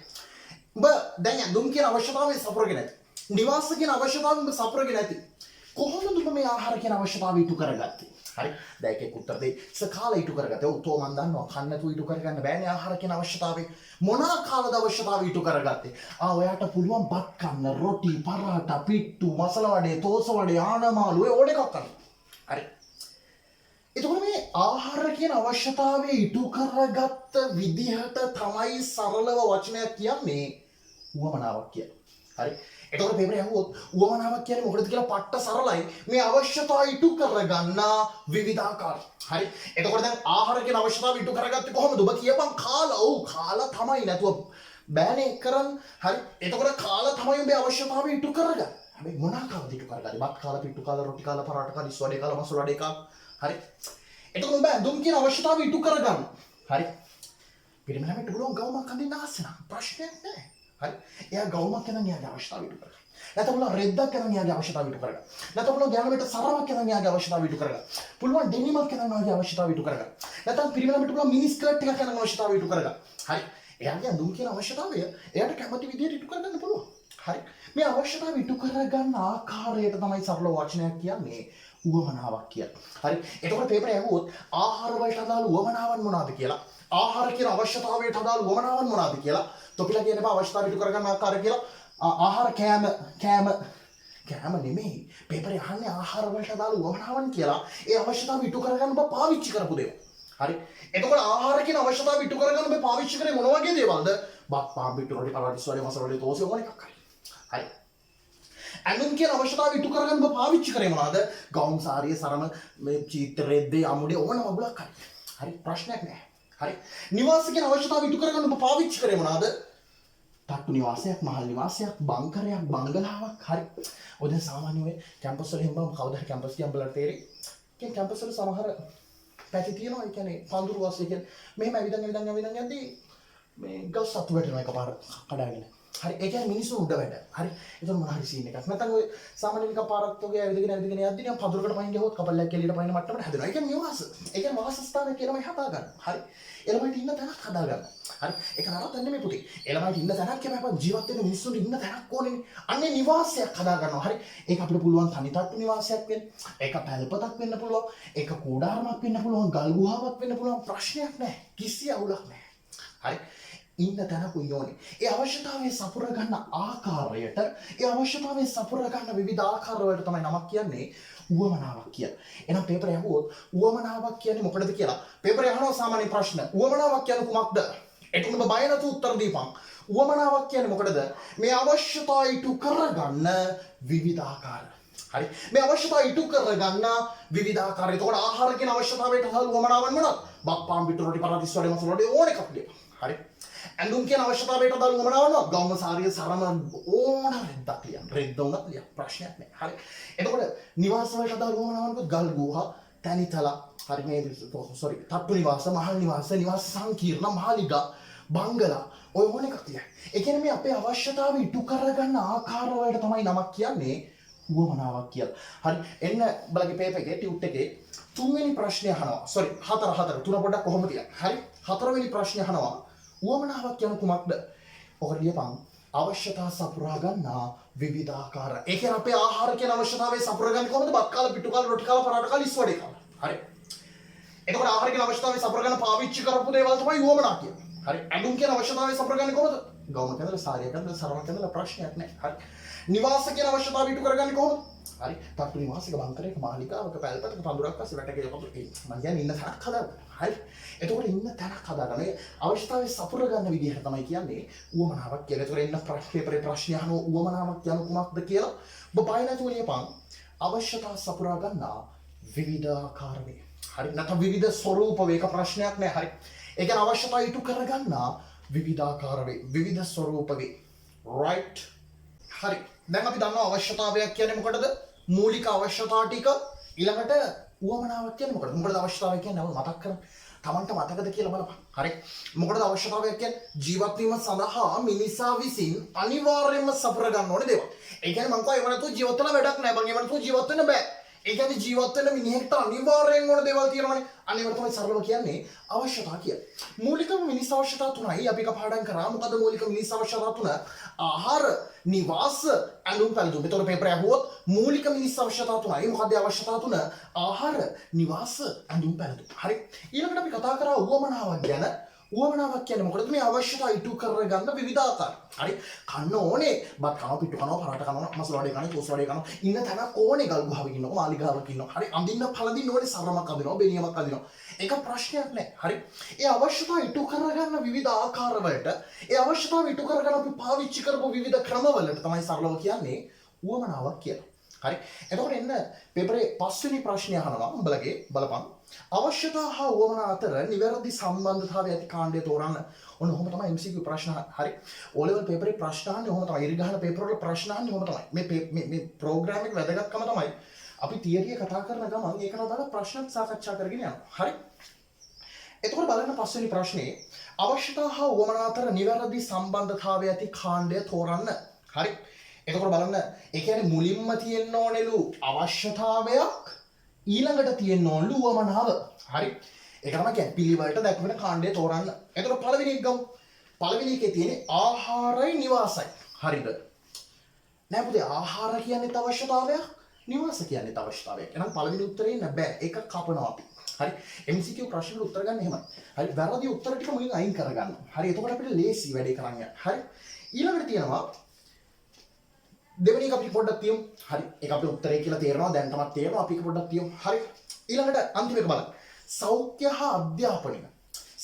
උඹ දැන් ඇඳුම් කියන අවශ්‍යතාවය සපුරගෙන ඇති. නිවාස කියන අවශ්‍යතාවය උඹ සපුරගෙන ඇති. කොහොමද උඹ මේ ආහාර කියන අවශ්‍යතාවය ඉටු කරගත්තේ? හරි. දැන් ඒකේ උත්තර දෙයි. කාලය ඉටු කරගත්තේ. ඔව් තෝ මන් දන්නවා. කන්න නැතුව ඉටු කරගන්න බෑනේ ආහාර කියන අවශ්‍යතාවය. මොන කාලද අවශ්‍යතාවය ඉටු කරගත්තේ? ඔයාට පුළුවන් බත් කන්න, රොටි, පරාටා, පිට්ටු, මසල වඩේ, තෝස වඩේ, ආනමාළු ඔය ඕන එකක් කන්න. හරි. එතකොට මේ ආහාර කියන අවශ්‍යතාවය ඉටු කරගත්ත විදිහට තමයි සරලව වචනයක් කියන්නේ උවමනාවක් කියලා. හරි. එතකොට පේපරේ අහුවොත් උවමනාවක් කියන්නේ මොකටද කියලා පට්ට සරලයි. මේ අවශ්‍යතා ඉටු කරගන්න විවිධාකාර. හරි. එතකොට දැන් ආහාර කියන අවශ්‍යතාව ඉටු කරගත්තේ කොහොමද? ඔබ කියපන් කාලා. ඔව් කාලා තමයි නැතුව බෑනේ කරන්. හරි. එතකොට කාලා තමයි ඔබේ අවශ්‍යතාවය ඉටු කරගන්න. හැබැයි මොනවා කාලද ඉටු කරගන්නේ? බත් කාලා, පිට්ටු කාලා, රොටි කාලා, පරාට කාලා, ඉස් වඩේ කාලා, මසුරු වඩේ කාලා. හරි. එතකොට ඔබ ඇඳුම් කියන අවශ්‍යතාවය ඉටු කරගන්න. හරි. පිරිමි ළමයට පුළුවන් ගවුමක් අඳින්න ආසෙ නම් ප්‍රශ්නයක් නැහැ. හරි. එයා ගවුමක් කරන් එයාගේ අවශ්‍යතාවය ඉටු කරගන්න. නැත්නම් පුළුවන් රෙද්දක් කරන් එයාගේ අවශ්‍යතාවය ඉටු කරගන්න. නැත්නම් පුළුවන් ගෑනුමට සරමක් කරන් එයාගේ අවශ්‍යතාවය ඉටු කරගන්න. පුළුවන් ඩෙනිමක් කරන් එයාගේ අවශ්‍යතාවය ඉටු කරගන්න. නැත්නම් පිරිමි ළමයට පුළුවන් මිනි ස්කර්ට් එකක් කරන් අවශ්‍යතාවය ඉටු කරගන්න. හරි. එයාගේ ඇඳුම් කියන අවශ්‍යතාවය එයාට කැමති විදිහට ඉටු කරගන්න පුළුවන්. හරි. මේ අවශ්‍යතාවය ඉටු කරගන්න ආකාරයට තමයි සරල වචනයක් කියන්නේ උවමනාවක් කියන්නේ. හරි. එතකොට පේපරේ අහුවොත් ආහාර වලට අදාළ උවමනාවන් මොනවාද කියලා, ආහාර කියන අවශ්‍යතාවයට අදාළ උවමනාවන් මොනවාද කියලා, තොපිලා කියන බා අවශ්‍යතාවය ඉටු කරගන්න ආකාරය කියලා, ආහාර කෑම නෙමෙයි. පේපරේ අහන්නේ ආහාර වලට අදාළ උවමනාවන් කියලා. ඒ අවශ්‍යතාවය ඉටු කරගන්න ඔබ පාවිච්චි කරපු දේවල්. හරි. එතකොට ආහාර කියන අවශ්‍යතාවය ඉටු කරගන්න ඔබ පාවිච්චි කරේ මොන වගේ දේවල්ද? බත් පාන් පිටු රොටි පරාට ඉස් වඩේ මසුරු වඩේ තෝසෙ මොන එකක් හරි. හරි. ඇඳුම් කියන අවශ්‍යතාවය ඉටු කරගන්න ඔබ පාවිච්චි කරේ මොනවාද? ගවුම් සාරිය සරම මේ චීත්‍ර රෙද්දේ අමුඩේ ඕන මගුලක් හරි. හරි ප්‍රශ්නයක් නැහැ. හරි. නිවාස කියන අවශ්‍යතාවය ඉටු කරගන්න ඔබ පාවිච්චි කරේ මොනවාද? තට්ටු නිවාසයක්, මහල් නිවාසයක්, බංකරයක්, බංගලාවක්. හරි. ඔය දැන් සාමාන්‍ය ඔය කැම්පස් වල හැම කවුද හරි කැම්පස් ගියම් බලලා තේරෙයි. කියන්නේ කැම්පස් වල සමහර පැති තියෙනවා. ඒ කියන්නේ පඳුරු වාසිය කියන්නේ මෙහෙම ඇවිදන් යද්දී මේ ගස් සතු වැටෙනවා එකපාර කඩාගෙන. හරි. ඒ කියන්නේ මිනිස්සු උඩ වැඩ. හරි. ඒක මොන හරි සීන් එකක්. නැත්නම් ඔය සාමාන්‍ය නිකන් පාරක් වගේ ඇවිදගෙන යද්දී නිකන් පඳුරකට පයින් ගියොත් කපල්ලක් එළියට පයින් මට්ටමට හැදෙනවා. ඒ කියන්නේ නිවාස. ඒ කියන්නේ වාස ස්ථාන කියලාම හදා ගන්න. හරි. එළමයිට ඉන්න තැනක් හදා ගන්න. හරි. ඒක නරක නෙමෙයි පුතේ. එළමයිට ඉන්න තැනක් කියපම ජීවත් වෙන මිනිස්සුන්ට ඉන්න තැනක් ඕනේ. අන්නේ නිවාසයක් හදා ගන්නවා. හරි. ඒක අපිට පුළුවන් තනි තට්ටු නිවාසයක් වෙන්න. ඒක පැල්පතක් වෙන්න පුළුවන්. ඒක කූඩාරමක් වෙන්න පුළුවන්. ගල් ගුහාවක් වෙන්න පුළුවන්. ප්‍රශ්නයක් නැහැ. කිසි අවුලක් නැහැ. හරි. ඉන්න තැනක යෝනේ. ඒ අවශ්‍යතාවය සපුර ගන්න ආකාරයට, ඒ අවශ්‍යතාවය සපුර ගන්න විවිධ ආකාරවලට තමයි නමක් කියන්නේ උවමනාවක් කියන්නේ. එහෙනම් පේපරේ අහුවොත් උවමනාවක් කියන්නේ මොකටද කියලා පේපරේ අහනවා සාමාන්‍ය ප්‍රශ්න. උවමනාවක් කියන්නේ කුමක්ද? ඒක ඔබ බය නැතුව උත්තර දීපන්. උවමනාවක් කියන්නේ මොකටද? මේ අවශ්‍යතාවය ඉටු කරගන්න විවිධ ආකාර. හරි. මේ අවශ්‍යතාවය ඉටු කරගන්න විවිධ ආකාර. එතකොට ආහාර කියන අවශ්‍යතාවයට අදාළ උවමනාවන් මොනවාද? බත් පාන් පිටු රොටි පරාට ඉස් වඩේ මසුරු වඩේ ඕන එකක් දෙන්න. හරි. ඇඳුම් කියන අවශ්‍යතාවයට අදාළ උවමනාවන ගවුම සාරිය සරම ඕන රෙද්දක් ලියන්න. රෙද්ද උනත් ලියන්න. ප්‍රශ්නයක් නැහැ. හරි. එතකොට නිවාස වලට අදාළ උවමනාවනක ගල් ගුහා, තනිතල, හරි මේ තට්ටු නිවාස, මහල් නිවාස, නිවාස සංකීර්ණ, මාලිගා, බංගලා ඔය ඕන එකක් ලියන්න. ඒ කියන්නේ මේ අපේ අවශ්‍යතාවය ඉටු කරගන්න ආකාර වලට තමයි නමක් කියන්නේ උවමනාවක් කියලා. හරි. එන්න බලගේ පේපර් එකේ ටියුට් එකේ තුන්වෙනි ප්‍රශ්නය අහනවා. හතර තුන පොඩ්ඩක් කොහොමද කියන්නේ? හරි. හතරවෙනි ප්‍රශ්නය අහනවා. උවමනාවක් කියන කුමක්ද? ඔකට ලියපන්. අවශ්‍යතා සපුරා ගන්නා විවිධාකාර. ඒ කියන්නේ අපේ ආහාර කියන අවශ්‍යතාවය සපුරා ගන්න කොහොමද? බත් කාලා, පිටු කාලා, රොටි කාලා, පරාට කාලා, ඉස් වඩේ කාලා. හරි. එතකොට ආහාර කියන අවශ්‍යතාවය සපුරා ගන්න පාවිච්චි කරපු දේවල් තමයි උවමනා කියන්නේ. හරි. ඇඳුම් කියන අවශ්‍යතාවය සපුරා ගන්නේ කොහොමද? ගවුමක් ඇඳලා, සාරියක් ඇඳලා, සරමක් ඇඳලා ප්‍රශ්නයක් නැහැ. හරි. නිවාස කියන අවශ්‍යතාවය ඉටු කරගන්නේ කොහොමද? හරි. තට්ටු නිවාසික බංකරයක, මාලිගාවක, පැල්පතක, පඳුරක් පස්සේ වැටකේ පඳුර. මම කියන්නේ ඉන්න තැනක් හදාගන්න. හරි. එතකොට ඉන්න තැනක් හදාගන්න. මේ අවශ්‍යතාවය සපුර ගන්න විදිහට තමයි කියන්නේ උවමනාවක් කියලා. ඒතකොට ඉන්න පේපරේ ප්‍රශ්න අහනවා උවමනාවක් කියන කුමක්ද කියලා. ඔබ බය නැතුව ලියපන්. අවශ්‍යතා සපුරා ගන්නා විවිධාකාර වේ. හරි. නැත්නම් විවිධ ස්වරූප වේක ප්‍රශ්නයක් නෑ. හරි. ඒ කියන්නේ අවශ්‍යතා ඉටු කරගන්නා විවිධාකාර වේ. විවිධ ස්වරූප වේ. right. හරි. දැන් අපි දන්නවා අවශ්‍යතාවයක් කියන්නේ මොකටද? මූලික අවශ්‍යතා ටික. ඊළඟට උවමනාවක් කියන්නේ මොකටද? මොකටද අවශ්‍යතාවය කියන්නේ? මතක් කරගන්න. Tamanට මතකද කියලා බලපන්. හරි. මොකටද අවශ්‍යතාවයක් කියන්නේ? ජීවත් වීම සඳහා මිනිසා විසින් අනිවාර්යයෙන්ම සපුර ගන්න ඕනේ දේවල්. ඒ කියන්නේ මං කියව ඒව නැතුව ජීවත් වෙන්න වැඩක් නැහැ. මං ඒව නැතුව ජීවත් වෙන්න බෑ. ඒ කියන්නේ ජීවත් වෙන්න මිනිහෙක්ට අනිවාර්යෙන් ඕන දේවල් තියෙනවානේ. අන්න ඒවට තමයි සරලව කියන්නේ අවශ්‍යතා කියලා. මූලිකම මිනිස් අවශ්‍යතා තුනයි අපි කපාඩම් කරා. මොකද මූලික මිනිස් අවශ්‍යතා තුන? ආහාර, නිවාස, ඇඳුම් පැළඳුම්. ඒතකොට පේපර් ඇහුවොත් මූලික මිනිස් අවශ්‍යතා තුනයි. මොකද අවශ්‍යතා තුන? ආහාර, නිවාස, ඇඳුම් පැළඳුම්. හරි. ඊළඟට අපි කතා කරා උවමනාවක් ගැන. උවමනාවක් කියන්නේ මොකටද? මේ අවශ්‍යතා ඉටු කරගන්න විවිධාකාර. හරි. කන්න ඕනේ. බත් කනවා, පිටු කනවා, පරාට කනවා, මස් වඩේ කනවා, තෝස් වඩේ කනවා. ඉන්න තැනක් ඕනේ. ගල් ගුහාවක ඉන්නවා, මාලිගාවක ඉන්නවා. හරි. අඳින්න පළඳින්න ඕනේ, සරමක් අඳිනවා, බෙනියමක් අඳිනවා. ඒක ප්‍රශ්නයක් නෑ. හරි. ඒ අවශ්‍යතා ඉටු කරගන්න විවිධ ආකාර වලට, ඒ අවශ්‍යතාව ඉටු කරගන්න අපි පාවිච්චි කරපු විවිධ ක්‍රම වලට තමයි සරලව කියන්නේ උවමනාවක් කියලා. හරි. එතකොට එන්න පේපරේ 5 වෙනි ප්‍රශ්නය අහනවා උඹලගේ බලපන්. අවශ්‍යතා හා උවමනා අතර නිවැරදි සම්බන්ධතාවය ඇති කාණ්ඩය තෝරන්න. ඔන්න ඔහොම තමයි MCQ ප්‍රශ්න. හරි. O level පේපරේ ප්‍රශ්න අහන්නේ ඔහොම තමයි. ඉරිගහන පේපර් වල ප්‍රශ්න අහන්නේ ඔහොම තමයි. මේ ප්‍රෝග්‍රෑම් එක වැදගත්කම තමයි. අපි තියරිය කතා කරන ගමන් ඒකට අදාළ ප්‍රශ්නත් සාකච්ඡා කරගෙන යනවා. හරි. එතකොට බලන්න 5 වෙනි ප්‍රශ්නේ අවශ්‍යතා හා උවමනා අතර නිවැරදි සම්බන්ධතාවය ඇති කාණ්ඩය තෝරන්න. හරි. එතකොට බලන්න ඒ කියන්නේ මුලින්ම තියෙන්න ඕනෙලු අවශ්‍යතාවයක් ඊළඟට තියෙන්න ඕනලු උවමනාව. හරි. ඒක තමයි කියන්නේ පිළිවෙලට දැක්වෙන කාණ්ඩය තෝරන්න. එතකොට පළවෙනි එක ගමු. පළවෙනි එකේ තියෙන්නේ ආහාරයි නිවාසයි. හරිද? නෑ පුතේ ආහාර කියන්නේ අවශ්‍යතාවයක්, නිවාස කියන්නේ අවශ්‍යතාවයක්. එහෙනම් පළවෙනි උත්තරේ නෑ බෑ. ඒක කපනවා අපි. හරි. MCQ ප්‍රශ්නෙට උත්තර ගන්න එහෙමයි. හරි. වැරදි උත්තර ටික මුලින් අයින් කරගන්න. හරි. එතකොට අපිට ලේසි වැඩේ කරන්න යන්න. හරි. ඊළඟට තියෙනවා දෙවෙනි එක අපි පොඩ්ඩක් තියමු. හරි. ඒක අපේ උත්තරේ කියලා තේරෙනවා. දැන් තමයි තේරෙනවා. අපි ඒක පොඩ්ඩක් තියමු. හරි. ඊළඟට අන්තිම එක බලන්න. සෞඛ්‍ය හා අධ්‍යාපනය.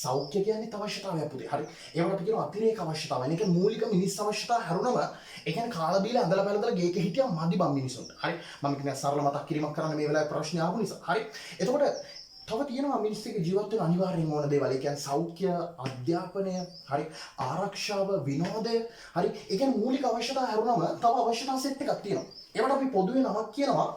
සෞඛ්‍ය කියන්නේ අවශ්‍යතාවයක් පුතේ. හරි. ඒවට අපි කියනවා අතිරේක අවශ්‍යතාවය. ඒක මූලික මිනිස් අවශ්‍යතාව හැරුණම ඒ කියන්නේ කාලා බීලා ඇඳලා පැළඳලා ගේක හිටියා මදි බම් මිනිසුන්ට. හරි. මම කියන්නේ සරල මතක් කිරීමක් කරන්න මේ වෙලාවේ ප්‍රශ්න ආපු නිසා. හරි. එතකොට තව තියෙනවා මිනිස්සුක ජීවත් වෙන අනිවාර්යෙන් ඕන දේවල්. ඒ කියන්නේ සෞඛ්‍ය, අධ්‍යාපනය, හරි, ආරක්ෂාව, විනෝදය, හරි. ඒ කියන්නේ මූලික අවශ්‍යතා හැරුණම තව අවශ්‍යතා සෙට් එකක් තියෙනවා. ඒවට අපි පොදුවේ නමක් කියනවා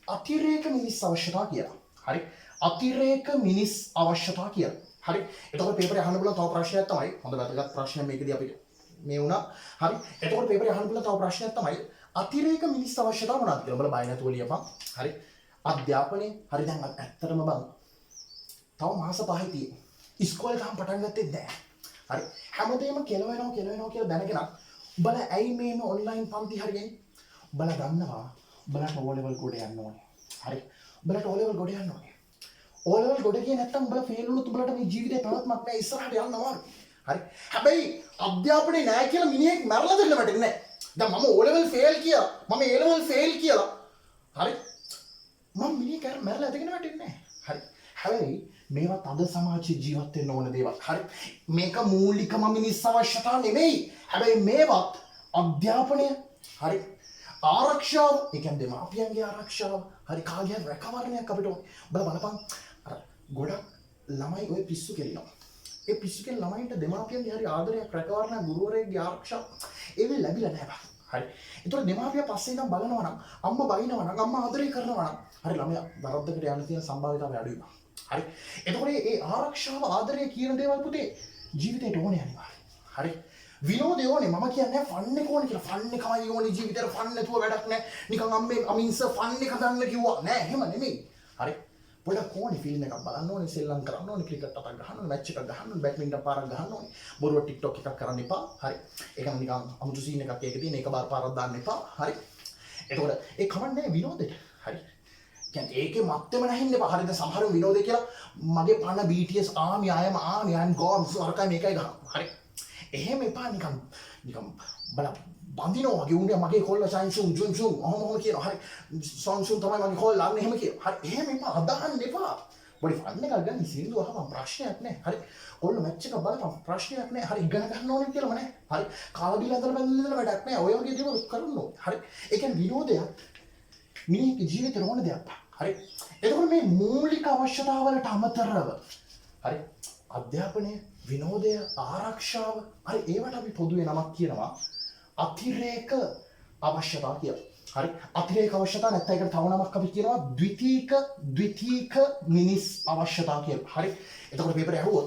අතිරේක මිනිස් අවශ්‍යතා කියලා. හරි. අතිරේක මිනිස් අවශ්‍යතා කියලා. හරි. එතකොට පේපරේ අහන්න පුළුවන් තව ප්‍රශ්නයක් තමයි. හොඳ වැදගත් ප්‍රශ්නයක් මේකදී අපිට මේ වුණා. හරි. එතකොට පේපරේ අහන්න පුළුවන් තව ප්‍රශ්නයක් තමයි අතිරේක මිනිස් අවශ්‍යතා මොනවද කියලා. ඔයාලා බය නැතුව ලියපන්. හරි. අධ්‍යාපනය. හරි. දැන් ඇත්තටම බං තව මාස 5යි තියෙන්නේ. ඉස්කෝලේ තාම පටන් ගත්තේ නැහැ. හරි. හැමදේම කෙලවෙනවා කියලා දැනගෙන උඹලා ඇයි මේම ඔන්ලයින් පන්ති හරියන්නේ? උඹලා දන්නවා උඹලාට O level ගොඩ යන්න ඕනේ. හරි. උඹලාට O level ගොඩ යන්න ඕනේ. O level ගොඩ ගියේ නැත්තම් උඹලා ෆේල් වුණොත් උඹලාට මේ ජීවිතේ පැවැත්මක් නැහැ. ඉස්සරහට යන්න අමාරුයි. හරි. හැබැයි අධ්‍යාපනයේ නැහැ කියලා මිනිහෙක් මැරලා දෙන්න වැටෙන්නේ නැහැ. දැන් මම O level fail කියලා, මම A level fail කියලා. හරි. මම මිනිහෙක් මැරලා ඇදගෙන වැටෙන්නේ නැහැ. හරි. හැබැයි මේවත් අද සමාජයේ ජීවත් වෙන්න ඕන දේවල්. හරි. මේක මූලිකම මිනිස් අවශ්‍යතා නෙමෙයි. හැබැයි මේවත් අධ්‍යාපනය, හරි, ආරක්ෂාව, ඒ කියන්නේ දෙමාපියන්ගේ ආරක්ෂාව, හරි, කාගේ රැකවරණයක් අපිට ඕනේ. බලපන් අර ගොඩක් ළමයි ඔය පිස්සු කෙලිනවා. ඒ පිස්සු කෙලින ළමයින්ට දෙමාපියන්ගේ හරි ආදරයක්, රැකවරණයක්, ගුරුවරයෙක්ගේ ආරක්ෂාව ඒවෙ ලැබිලා නැහැ බං. හරි. ඒතකොට දෙමාපියා පස්සේ ඉඳන් බලනවා නම්, අම්මා බයිනවා නම්, අම්මා ආදරය කරනවා නම්, හරි ළමයා වරද්දකට යන්න තියෙන සම්භාවිතාවය අඩුයි බං. හරි. එතකොට මේ ආරක්ෂාව, ආදරය කියන දේවල් පුතේ ජීවිතේට ඕනේ අනිවාර්යයෙන්. හරි. විනෝදය ඕනේ. මම කියන්නේ ෆන් එක ඕනේ කියලා. ෆන් එකමයි ඕනේ ජීවිතේට. ෆන් නැතුව වැඩක් නැහැ. නිකන් අම්මේ අමින්ස ෆන් එක ගන්න කිව්වා. නෑ එහෙම නෙමෙයි. හරි. පොඩක් ඕනේ ෆිල්ම් එකක් බලන්න ඕනේ, සෙල්ලම් කරන්න ඕනේ, ක්‍රිකට් අතක් ගහන්න ඕනේ, මැච් එකක් ගහන්න ඕනේ, බැඩ්මින්ටන් පාරක් ගහන්න ඕනේ. බොරුව TikTok එකක් කරන්න එපා. හරි. ඒක නම් නිකන් අමුතු සීන් එකක් ඒක තියෙන එක බාර පාරක් දාන්න එපා. හරි. එතකොට ඒ කමන්නේ විනෝදෙට. හරි. කියන්නේ ඒකේ මත්තෙම නැහින්න එපා. හරිද? සමහර විනෝදේ කියලා මගේ පණ BTS ආමි ආයම ආමි I'm gone සරකයි මේකයි ගහන. හරි. එහෙම එපා නිකන් බල බඳිනවා වගේ උන්නේ මගේ කොල්ල සයින්සුන් ජුන්සුන් ඔහොම කියනවා. හරි. සොන්සුන් තමයි මගේ කොල්ල අන්න එහෙම කියනවා. හරි. එහෙම එපා අදහන්න එපා. පොඩි ෆන් එකක් ගන්න සින්දු අහපන් ප්‍රශ්නයක් නැහැ. හරි. කොල්ල මැච් එක බලපන් ප්‍රශ්නයක් නැහැ. හරි. ඉගෙන ගන්න ඕනේ කියලාම නැහැ. හරි. කාලා බීලා අතර බැලලා වැඩක් නැහැ. ඔය වගේ දේවල් කරන්න ඕනේ. හරි. ඒ කියන්නේ විනෝදයක් මිනිහගේ ජීවිතේ ඕන දෙයක්. හරි. එතකොට මේ මූලික අවශ්‍යතාවලට අමතරව හරි අධ්‍යාපනය, විනෝදය, ආරක්ෂාව, හරි ඒවට අපි පොදුවේ නමක් කියනවා අතිරේක අවශ්‍යතා කියලා. හරි. අතිරේක අවශ්‍යතා නැත්නම් ඒකට තව නමක් අපි කියනවා ද්විතීක මිනිස් අවශ්‍යතා කියලා. හරි. එතකොට පේපරේ අහුවොත්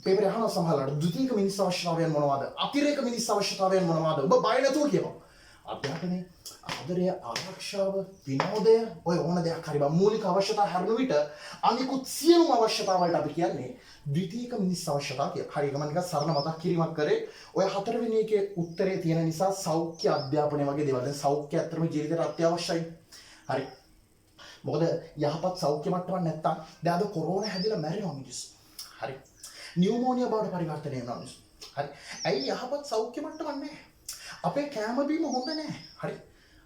පේපරේ අහන සමහරවල් ද්විතීක මිනිස් අවශ්‍යතාවයන් මොනවද? අතිරේක මිනිස් අවශ්‍යතාවයන් මොනවද? ඔබ බය නැතුව කියපන්. අධ්‍යාපනය, ආදරය, ආරක්ෂාව, විනෝදය, ඔය ඕන දෙයක් හරි බං මූලික අවශ්‍යතා හැරුණු විට අනිකුත් සියලුම අවශ්‍යතාවලට අපි කියන්නේ ද්විතීක මිනිස් අවශ්‍යතා කියලා. හරි. ගමන් නිකන් සරල මතක් කිරීමක් කරේ. ඔය හතරවෙනි එකේ උත්තරේ තියෙන නිසා සෞඛ්‍ය, අධ්‍යාපනය වගේ දේවල්. දැන් සෞඛ්‍ය අත්‍තරම ජීවිතයට අත්‍යවශ්‍යයි. හරි. මොකද යහපත් සෞඛ්‍ය මට්ටමක් නැත්තම් දැන් අද කොරෝනා හැදිලා මැරෙනවා මිනිස්සු. හරි. නියුමෝනියා බවට පරිවර්තනය වෙනවා මිනිස්සු. හරි. ඇයි යහපත් සෞඛ්‍ය මට්ටමක් නැහැ. අපේ කෑම බීම හොඳ නැහැ. හරි.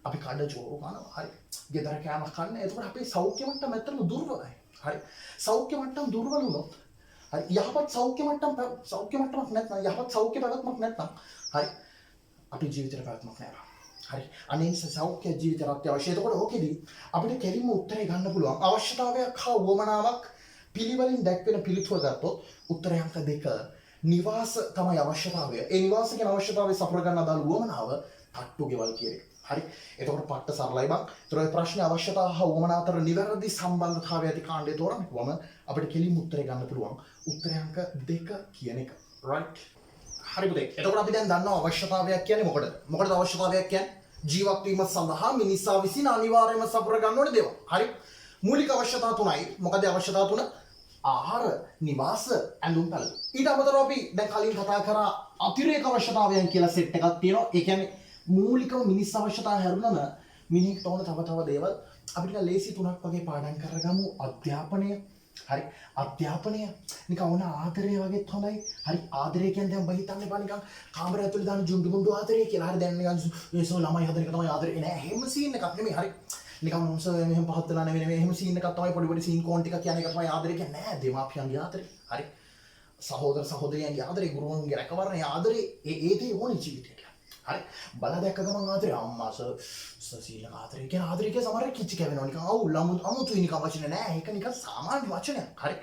අපි කඩ ජෝරු කනවා. හරි. ගෙදර කෑම කන්නේ. එතකොට අපේ සෞඛ්‍ය මට්ටම ඇත්තටම දුර්වලයි. හරි. සෞඛ්‍ය මට්ටම දුර්වල වුණොත් හරි යහපත් සෞඛ්‍ය මට්ටමක් නැත්නම් යහපත් සෞඛ්‍ය පැවැත්මක් නැත්නම් හරි අපේ ජීවිතේ පැවැත්මක් නැහැ. හරි. අනේ සෞඛ්‍ය ජීවිතය අත්‍යවශ්‍යයි. එතකොට ඕකෙදී අපිට කෙලින්ම උත්තරේ ගන්න පුළුවන්. අවශ්‍යතාවයක් හා උවමනාවක් පිළිවෙලින් දැක්වෙන පිළිතුර ගත්තොත් උත්තරය අංක 2 නිවාස තමයි අවශ්‍යතාවය. ඒ නිවාස කියන අවශ්‍යතාවය සපුර ගන්න අදාළ උවමනාව පට්ටු ගෙවල් කියන එක. හරි. එතකොට පට්ට සරලයි බං. ඒතර ඔය ප්‍රශ්නේ අවශ්‍යතාව හා උවමනාව අතර නිවැරදි සම්බන්ධතාවය ඇති කාණ්ඩය තෝරන්නකොම අපිට කෙලින්ම උත්තරේ ගන්න පුළුවන්. උත්තරය අංක 2 කියන එක. right. හරි පුතේ. එතකොට අපි දැන් දන්නවා අවශ්‍යතාවයක් කියන්නේ මොකටද? මොකටද අවශ්‍යතාවයක් කියන්නේ? ජීවත් වීම සඳහා මිනිසා විසින් අනිවාර්යයෙන්ම සපුර ගන්න ඕනේ දේවල්. හරි. මූලික අවශ්‍යතා තුනයි. මොකද අවශ්‍යතා තුන? ආහාර, නිවාස, ඇඳුම් පැළඳුම්. ඊට අමතරව අපි දැන් කලින් කතා කරා අතිරේක අවශ්‍යතාවයන් කියලා සෙට් එකක් තියෙනවා. ඒ කියන්නේ මූලිකව මිනිස් අවශ්‍යතා හැරුණම මිනිහෙක්ට ඕන තව දේවල් අපිට ලේසි තුනක් වගේ පාඩම් කරගමු. අධ්‍යාපනය. හරි. අධ්‍යාපනය නිකන් ඕන ආදරය වගේත් හොඳයි. හරි. ආදරය කියන්නේ දැන් ඔබ හිතන්න එපා නිකන් කාමරය ඇතුලේ දාන ජුන්ඩු මුන්ඩු ආදරය කියලා. හරි. දැන් නිකන් ඒසෝ ළමයි හදන එක තමයි ආදරය. නෑ එහෙම සීන් එකක් නෙමෙයි. හරි. නිකන් මොන්ස මෙහෙම පහත් වෙලා නෙමෙයි. එහෙම සීන් එකක් තමයි පොඩි සීන් කෝන් ටික කියන්නේ එක තමයි ආදරය කියන්නේ. නෑ දෙමාපියන්ගේ ආදරය. හරි. සහෝදර සහෝදරියන්ගේ ආදරේ, ගුරුවරුන්ගේ රැකවරණේ ආදරේ ඒ දේ ඕනේ ජීවිතේට. හරි. බලා දැක්ක ගමන් ආදරේ අම්මා සීල ආදරේ කියන ආදරේ කිය සමහර කිචි කැවෙනවා. නිකන් අවුල් අමුතුයි නිකන් වචන නෑ. ඒක නිකන් සාමාන්‍ය වචනයක්. හරි.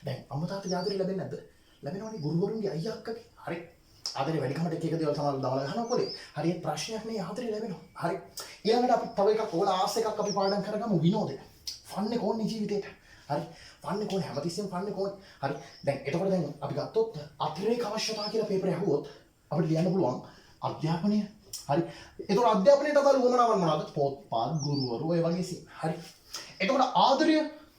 දැන් අම්මා තාත්තගේ ආදරේ ලැබෙන්නේ නැද්ද? ලැබෙනවනේ ගුරුවරුන්ගේ අයියා අක්කගේ. හරි. ආදරේ වැඩිකමට එක දේවල් තමයි දමලා ගහනවා පොලේ. හරි. ඒ ප්‍රශ්නයක් නේ ආදරේ ලැබෙනවා. හරි. ඊළඟට අපි තව එකක් ඕන ආස එකක් අපි පාඩම් කරගමු විනෝදය. ෆන් එක ඕනේ ජීවිතේට. හරි. ෆන් එක ඕනේ හැමතිස්සෙම ෆන් එක ඕනේ. හරි. දැන් එතකොට දැන් අපි ගත්තොත් අතිරේක අවශ්‍යතා කියලා පේපරේ අහුවොත් අපිට ලියන්න පුළුවන් අධ්‍යාපනය. හරි. එතකොට අධ්‍යාපනයට අදාළ උවමනාවන් මොනවද? පොත්පත්, ගුරුවරු ඔය වගේ සි. හරි. එතකොට ආදරය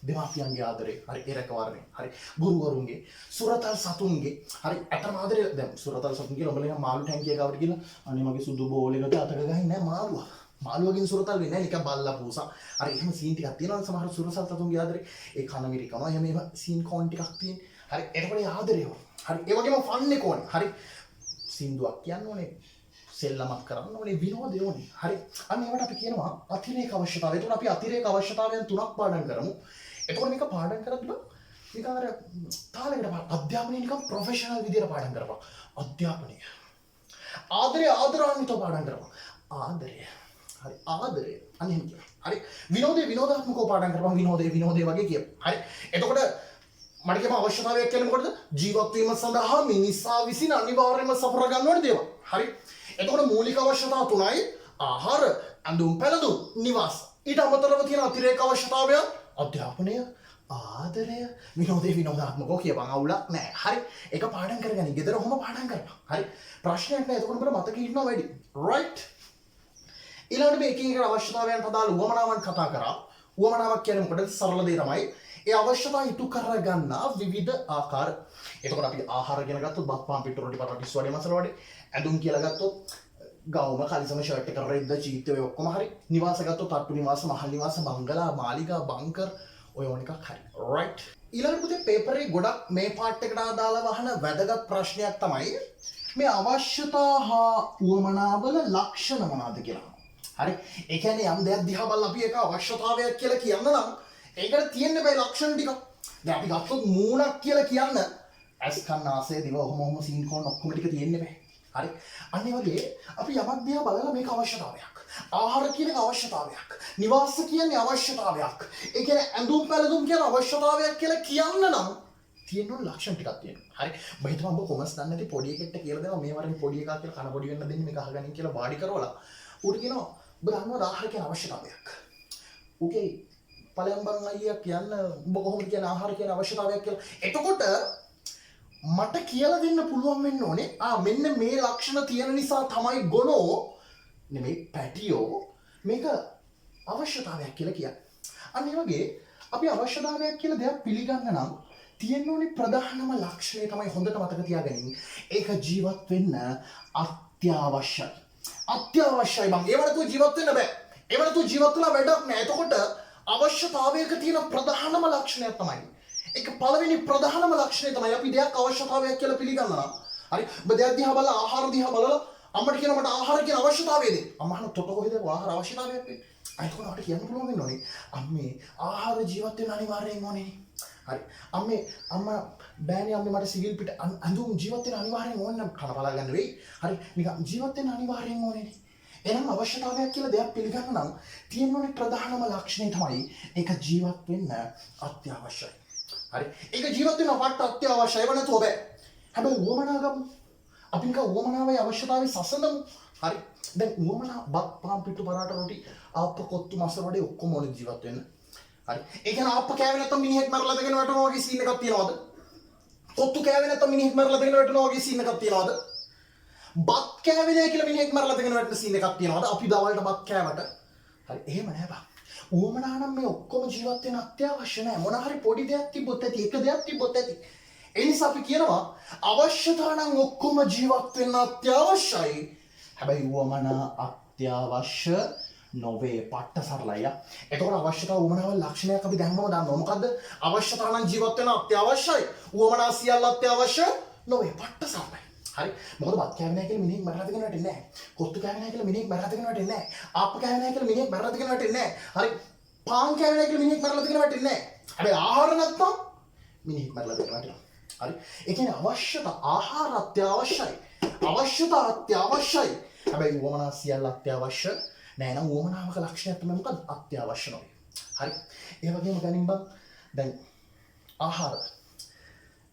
දෙමාපියන්ගේ ආදරේ. හරි. ඒ රැකවරණය. හරි. ගුරුවරුන්ගේ, සුරතල් සතුන්ගේ. හරි. අතම ආදරය දැන් සුරතල් සතුන් කියලා ඔබලා මාළු ටැංකිය ගාවට ගිහලා අනේ මගේ සුදු බෝල් එකට අතක ගහින් නෑ මාළුවා. මාළුවකින් සුරතල් වෙන්නේ නෑ නිකන් බල්ලා පූසා. හරි. එහෙම සීන් ටිකක් තියෙනවා සමහර සුරතල් සතුන්ගේ ආදරේ. ඒ කන මිරිකනවා. එහෙම සීන් කෝන් ටිකක් තියෙන. හරි. එතකොට ඒ ආදරය. හරි. ඒ වගේම ෆන් එක ඕනේ. හරි. සින්දුවක් කියන්න ඕනේ. සෙල්ලමක් කරන්න ඕනේ විනෝදය ඕනේ. හරි. අන්න ඒවට අපි කියනවා අතිරේක අවශ්‍යතාවය. එතකොට අපි අතිරේක අවශ්‍යතාවයන් තුනක් පාඩම් කරමු. එතකොට මේක පාඩම් කරද්දී නිකන් අර තාලෙකට අධ්‍යාපනය නිකන් ප්‍රොෆෙෂනල් විදියට පාඩම් කරපන්. අධ්‍යාපනය. ආදරාන්විතව පාඩම් කරපන්. ආදරය. හරි. ආදරය. අන්න එහෙම කියන්න. හරි. විනෝදාත්මකව පාඩම් කරපන්. විනෝදේ වගේ කියමු. හරි. එතකොට මට කියම අවශ්‍යතාවයක් කියන්නේ මොකටද? ජීවත් වීම සඳහා මිනිසා විසින් අනිවාර්යයෙන්ම සපුර ගන්න ඕනේ දේවල්. හරි. එතකොට මූලික අවශ්‍යතා තුනයි ආහාර, ඇඳුම් පැළඳුම්, නිවාස. ඊට අමතරව තියෙන අතිරේක අවශ්‍යතාවයන් අධ්‍යාපනය, ආදරය, විනෝදාත්මකව කියපන් අවුලක් නැහැ. හරි. ඒක පාඩම් කරගනි. ගෙදර ඔහොම පාඩම් කරපන්. හරි. ප්‍රශ්නයක් නැහැ. එතකොට අපිට මතකෙ ඉන්නවා වැඩි. right. ඊළඟට මේ එක අවශ්‍යතාවයන් අදාළ උවමනාවන් කතා කරා. උවමනාවක් කියන්නේ මොකටද? සරල දේ තමයි. ඒ අවශ්‍යතා ඉටු කරගන්න විවිධ ආකාර. එතකොට අපි ආහාර ගැන ගත්තොත් බත් පාන් පිටු රොටි පරාටිස් වගේ මසල වගේ. ඇඳුම් කියලා ගත්තොත් ගවුම කලිසම ෂර්ට් එක රෙද්ද චීත ඔය ඔක්කොම හරි. නිවාස ගත්තොත් අට්ටු නිවාස, මහල් නිවාස, බංගලා, මාලිගා, බංකර් ඔය ඕන එකක් හරි. right. ඊළඟ පුතේ පේපරේ ගොඩක් මේ පාර්ට් එකට අදාළව අහන වැදගත් ප්‍රශ්නයක් තමයි මේ අවශ්‍යතා හා උවමනාවල ලක්ෂණ මොනවාද කියලා. හරි. ඒ කියන්නේ යම් දෙයක් දිහා බලලා අපි ඒක අවශ්‍යතාවයක් කියලා කියන්න නම් ඒකට තියෙන්න බෑ ලක්ෂණ ටික. දැන් අපි ගත්තොත් මූණක් කියලා කියන්න ඇස් කන් නාසය දිව ඔහොම සීන් කෝන් ඔක්කොම ටික තියෙන්න බෑ. හරි. අන්න ඒ වගේ අපි යමක් දිහා බලලා මේක අවශ්‍යතාවයක්. ආහාර කියන අවශ්‍යතාවයක්. නිවාස කියන්නේ අවශ්‍යතාවයක්. ඒ කියන්නේ ඇඳුම් පැළඳුම් කියන අවශ්‍යතාවයක් කියලා කියන්න නම් තියෙන ලක්ෂණ ටිකක් තියෙනවා. හරි. මම හිතුවා ඔබ කොමර්ස් දන්නේ නැති පොඩි එකෙක්ට කියලා දෙනවා මේ වරින් පොඩි එකා කියලා කන පොඩි වෙන්න දෙන්නේ මේක අහගනින් කියලා වාඩි කරවලා ඌට කියනවා ඔබ දන්නවද ආහාර කියන අවශ්‍යතාවයක්. ඌගේ පළයන්බන් අයියා කියන්න ඔබ කොහොමද කියන ආහාර කියන අවශ්‍යතාවයක් කියලා. එතකොට මට කියලා දෙන්න පුළුවන් වෙන්න ඕනේ මෙන්න මේ ලක්ෂණ තියෙන නිසා තමයි ගොනෝ නෙමෙයි පැටියෝ මේක අවශ්‍යතාවයක් කියලා කියන්නේ. අන්න ඒ වගේ අපි අවශ්‍යතාවයක් කියලා දෙයක් පිළිගන්න නම් තියෙන්න ඕනේ ප්‍රධානම ලක්ෂණය තමයි හොඳට මතක තියාගන්න. ඒක ජීවත් වෙන්න අත්‍යවශ්‍යයි. අත්‍යවශ්‍යයි බං. ඒවට තු ජීවත් වෙන්න බෑ. ඒවට තු ජීවත් වෙලා වැඩක් නෑ. එතකොට අවශ්‍යතාවයක තියෙන ප්‍රධානම ලක්ෂණය තමයි ඒක පළවෙනි ප්‍රධානම ලක්ෂණය තමයි අපි දෙයක් අවශ්‍යතාවයක් කියලා පිළිගන්නවා. හරි. ඔබ දෙයක් දිහා බලලා ආහාර දිහා බලලා අම්මට කියන මට ආහාර කියන අවශ්‍යතාවය දෙන්න. අම්මා අහන තොට කොහෙද ආහාර අවශ්‍යතාවයක් වෙන්නේ? අයිත් කොහොමද කියන්න පුළුවන් වෙන්නේ? අම්මේ ආහාර ජීවත් වෙන්න අනිවාර්යෙන් ඕනේ. හරි. අම්මා බෑනේ අම්මේ මට සිවිල් පිට අඳුම් ජීවත් වෙන්න අනිවාර්යෙන් ඕනේ නම් කන බලා ගන්න වෙයි. හරි. නිකන් ජීවත් වෙන්න අනිවාර්යෙන් ඕනේනේ. එහෙනම් අවශ්‍යතාවයක් කියලා දෙයක් පිළිගන්න නම් තියෙන ඕනේ ප්‍රධානම ලක්ෂණය තමයි ඒක ජීවත් වෙන්න අත්‍යවශ්‍යයි. හරි. ඒක ජීවත් වෙන්න අපට අත්‍යවශ්‍යයි වෙන නැතුව බෑ. හැබැයි උවමනා ගමු. අපි නිකන් උවමනාවේ අවශ්‍යතාවය සසඳමු. හරි. දැන් උවමනා බත් පාන් පිටු පරාට රොටි ආප්ප කොත්තු මස් වඩේ ඔක්කොම ඕනේ ජීවත් වෙන්න. හරි. ඒ කියන්නේ ආප්ප කෑවේ නැත්නම් මිනිහෙක් මරලා දෙගෙන වැටෙනවා වගේ සීන් එකක් තියනවද? කොත්තු කෑවේ නැත්නම් මිනිහෙක් මරලා දෙගෙන වැටෙනවා වගේ සීන් එකක් තියනවද? බත් කෑවේ නැහැ කියලා මිනිහෙක් මරලා දෙගෙන වැටෙන සීන් එකක් තියනවද? අපි දවල්ට බත් කෑවට. හරි. එහෙම නෑ බා. උවමනා නම් මේ ඔක්කොම ජීවත් වෙන්න අත්‍යවශ්‍ය නෑ. මොන හරි පොඩි දෙයක් තිබ්බොත් ඇති, එක දෙයක් තිබ්බොත් ඇති. ඒ නිසා අපි කියනවා අවශ්‍යතා නම් ඔක්කොම ජීවත් වෙන්න අත්‍යවශ්‍යයි. හැබැයි උවමනා අත්‍යවශ්‍ය නොවේ. පට්ට සරලයි. එතකොට අවශ්‍යතා උවමනාවල ලක්ෂණයක් අපි දැම්මම දන්නවා. මොකද්ද? අවශ්‍යතා නම් ජීවත් වෙන්න අත්‍යවශ්‍යයි. උවමනා සියල්ල අත්‍යවශ්‍ය නොවේ. පට්ට සරලයි. හරි. මොකද බත් කෑවේ නැහැ කියලා මිනිහෙක් මරලා දෙගෙන වැටෙන්නේ නැහැ. කොත්තු කෑවේ නැහැ කියලා මිනිහෙක් මරලා දෙගෙන වැටෙන්නේ නැහැ. ආප්ප කෑවේ නැහැ කියලා මිනිහෙක් මරලා දෙගෙන වැටෙන්නේ නැහැ. හරි. පාන් කෑවේ නැහැ කියලා මිනිහෙක් මරලා දෙගෙන වැටෙන්නේ නැහැ. හැබැයි ආහාර නැත්නම් මිනිහෙක් මරලා දෙගෙන වැටෙනවා. හරි. ඒ කියන්නේ අවශ්‍යතා ආහාර අත්‍යවශ්‍යයි. අවශ්‍යතා අත්‍යවශ්‍යයි. හැබැයි උවමනා සියල්ල අත්‍යවශ්‍ය නෑ. නම් උවමනාවක ලක්ෂණයක් තමයි මොකද? අත්‍යවශ්‍ය නොවේ. හරි. ඒ වගේම ගනින් බං දැන් ආහාර.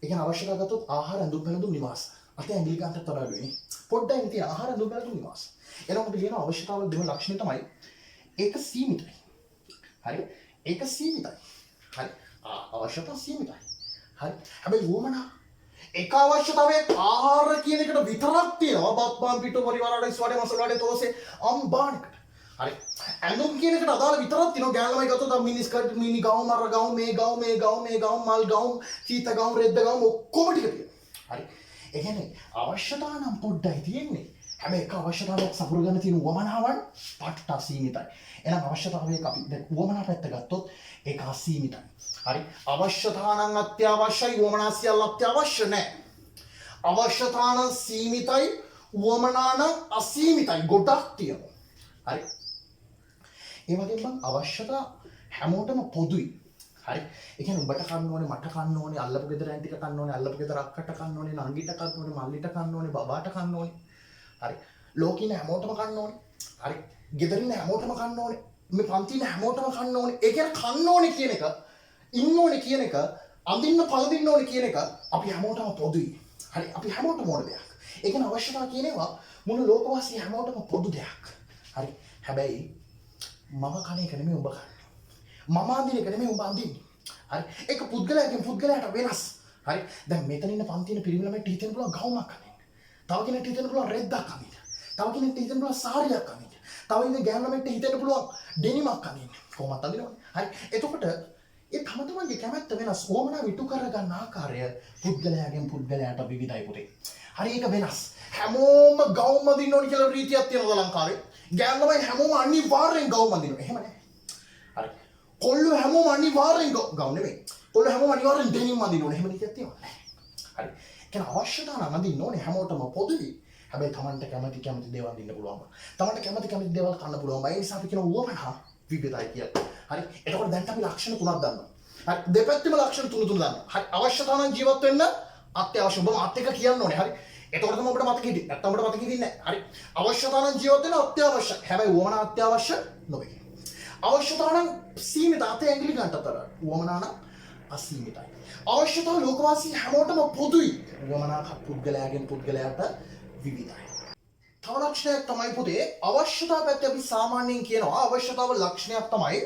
ඒ කියන්නේ අවශ්‍යතා ගත්තොත් ආහාර ඇඳුම් පැළඳුම් නිවාස. අතේ ඇඟිලි ගන්නට තරහ වෙන්නේ. පොඩ්ඩක් තියෙන ආහාර ඇඳුම් පැළඳුම් නිවාස. එනවා අපි කියන අවශ්‍යතාවල දෙන ලක්ෂණය තමයි ඒක සීමිතයි. හරි. ඒක සීමිතයි. හරි. අවශ්‍යතා සීමිතයි. හරි. හැබැයි වොමනා එක අවශ්‍යතාවයක් ආහාර කියන එකට විතරක් තියෙනවා. බත් පාන් පිටු පරිවාරවල ස්වාඩේ මසල වලේ තෝසේ අම්බානකට. හරි. ඇඳුම් කියන එකට අදාළ විතරක් තියෙනවා. ගෑන් ළමයි ගත්තොත් මිනි ස්කර්ට්, මිනි ගවුම්, මර ගවුම්, මේ ගවුම්, මේ ගවුම්, මේ ගවුම්, මල් ගවුම්, චීත ගවුම්, රෙද්ද ගවුම් ඔක්කොම ටික තියෙනවා. හරි. ඒ කියන්නේ අවශ්‍යතා නම් පොඩ්ඩයි තියෙන්නේ. හැබැයි එක අවශ්‍යතාවයක් සපුර ගන්න තියෙන වමනාවන් පට්ට අසීමිතයි. එහෙනම් අවශ්‍යතාවයක අපි දැන් වමනා පැත්ත ගත්තොත් ඒක අසීමිතයි. හරි. අවශ්‍යතා නම් අත්‍යවශ්‍යයි, වමනා සියල්ල අත්‍යවශ්‍ය නැහැ. අවශ්‍යතා නම් සීමිතයි, වමනා නම් අසීමිතයි. ගොඩක් තියෙනවා. හරි. ඒ වගේම බං අවශ්‍යතා හැමෝටම පොදුයි. හරි. ඒ කියන්නේ උඹට කන්න ඕනේ, මට කන්න ඕනේ, අල්ලපු ගෙදර ඇන්ටිට කන්න ඕනේ, අල්ලපු ගෙදර අක්කට කන්න ඕනේ, නංගිට කන්න ඕනේ, මල්ලිට කන්න ඕනේ, බබාට කන්න ඕනේ. හරි. ලෝකේ හැමෝටම කන්න ඕනේ. හරි. ගෙදරින් හැමෝටම කන්න ඕනේ. මේ පන්තින හැමෝටම කන්න ඕනේ. ඒ කියන්නේ කන්න ඕනේ කියන එක, ඉන්න ඕනේ කියන එක, අඳින්න පළඳින්න ඕනේ කියන එක අපි හැමෝටම පොදුයි. හරි. අපි හැමෝටම ඕන දෙයක්. ඒ කියන්නේ අවශ්‍යතා කියන ඒවා මුළු ලෝකවාසී හැමෝටම පොදු දෙයක්. හරි. හැබැයි මම කණ එක නෙමෙයි උඹ කන්නේ. මම අඳින එක නෙමෙයි උඹ අඳින්නේ. හරි. ඒක පුද්ගලයාගෙන් පුද්ගලයාට වෙනස්. හරි. දැන් මෙතන ඉන්න පන්තින පිරිමි ළමයිට හිතෙන්න පුළුවන් ගවුමක් අඳින්න. තව කෙනෙක්ට හිතෙන්න පුළුවන් රෙද්දක් අඳින්න. තව කෙනෙක්ට හිතෙන්න පුළුවන් සාරියක් අඳින්න. තව ඉන්න ගෑනු ළමයිට හිතෙන්න පුළුවන් ඩෙනිමක් අඳින්න. කොහොමද අඳිනවනේ. හරි. එතකොට ඒ තම තමන්ගේ කැමැත්ත වෙනස්. ඕමනා විතු කරගන්න ආකාරය පුද්ගලයාගෙන් පුද්ගලයාට විවිධයි පුතේ. හරි. ඒක වෙනස්. හැමෝම ගවුම් අඳින්න ඕනි කියලා රීතියක් තියෙනවා ලංකාවේ. ගෑනු ළමයි හැමෝම අනිවාර්යෙන් ගවුම් අඳිනවා. එහෙම නෑ. හරි. කොල්ලෝ හැමෝම අනිවාර්යෙන් ගවුම් නෙමෙයි. කොල්ලෝ හැමෝම අනිවාර්යෙන් ඩෙනිම් අඳින්න ඕනේ. එහෙම රීතියක් තියෙනවා නෑ. හරි. කියන අවශ්‍යතා නම් අඳින්න ඕනේ හැමෝටම පොදුයි. හැබැයි Tamanට කැමති දේවල් අඳින්න පුළුවන්. Tamanට කැමති දේවල් කන්න පුළුවන්. ඒ නිසා අපි කියන වමනා විවිධයි කියලා. හරි. එතකොට දැන් අපි ලක්ෂණ තුනක් දන්නවා. හරි. දෙපැත්තෙම ලක්ෂණ තුන දන්නවා. හරි. අවශ්‍යතා නම් ජීවත් වෙන්න අත්‍යවශ්‍ය. ඔබ මාත් එක කියන්න ඕනේ. හරි. එතකොට තමයි ඔබට මතක හිටින්නේ. නැත්නම් ඔබට මතක හිටින්නේ නැහැ. හරි. අවශ්‍යතා නම් ජීවත් වෙන්න අත්‍යවශ්‍යයි. හැබැයි වමනා අත්‍යවශ්‍ය නොවේ. අවශ්‍යතා නම් සීමිත අතේ ඇඟිලි ගන්නතර. වමනා නම් අසීමිතයි. අවශ්‍යතාව ලෝකවාසී හැමෝටම පොදුයි. වමනා පුද්ගලයාගෙන් පුද්ගලයාට විවිධයි. තව ලක්ෂණයක් තමයි පුතේ අවශ්‍යතාව පැත්තේ අපි සාමාන්‍යයෙන් කියනවා අවශ්‍යතාව ලක්ෂණයක් තමයි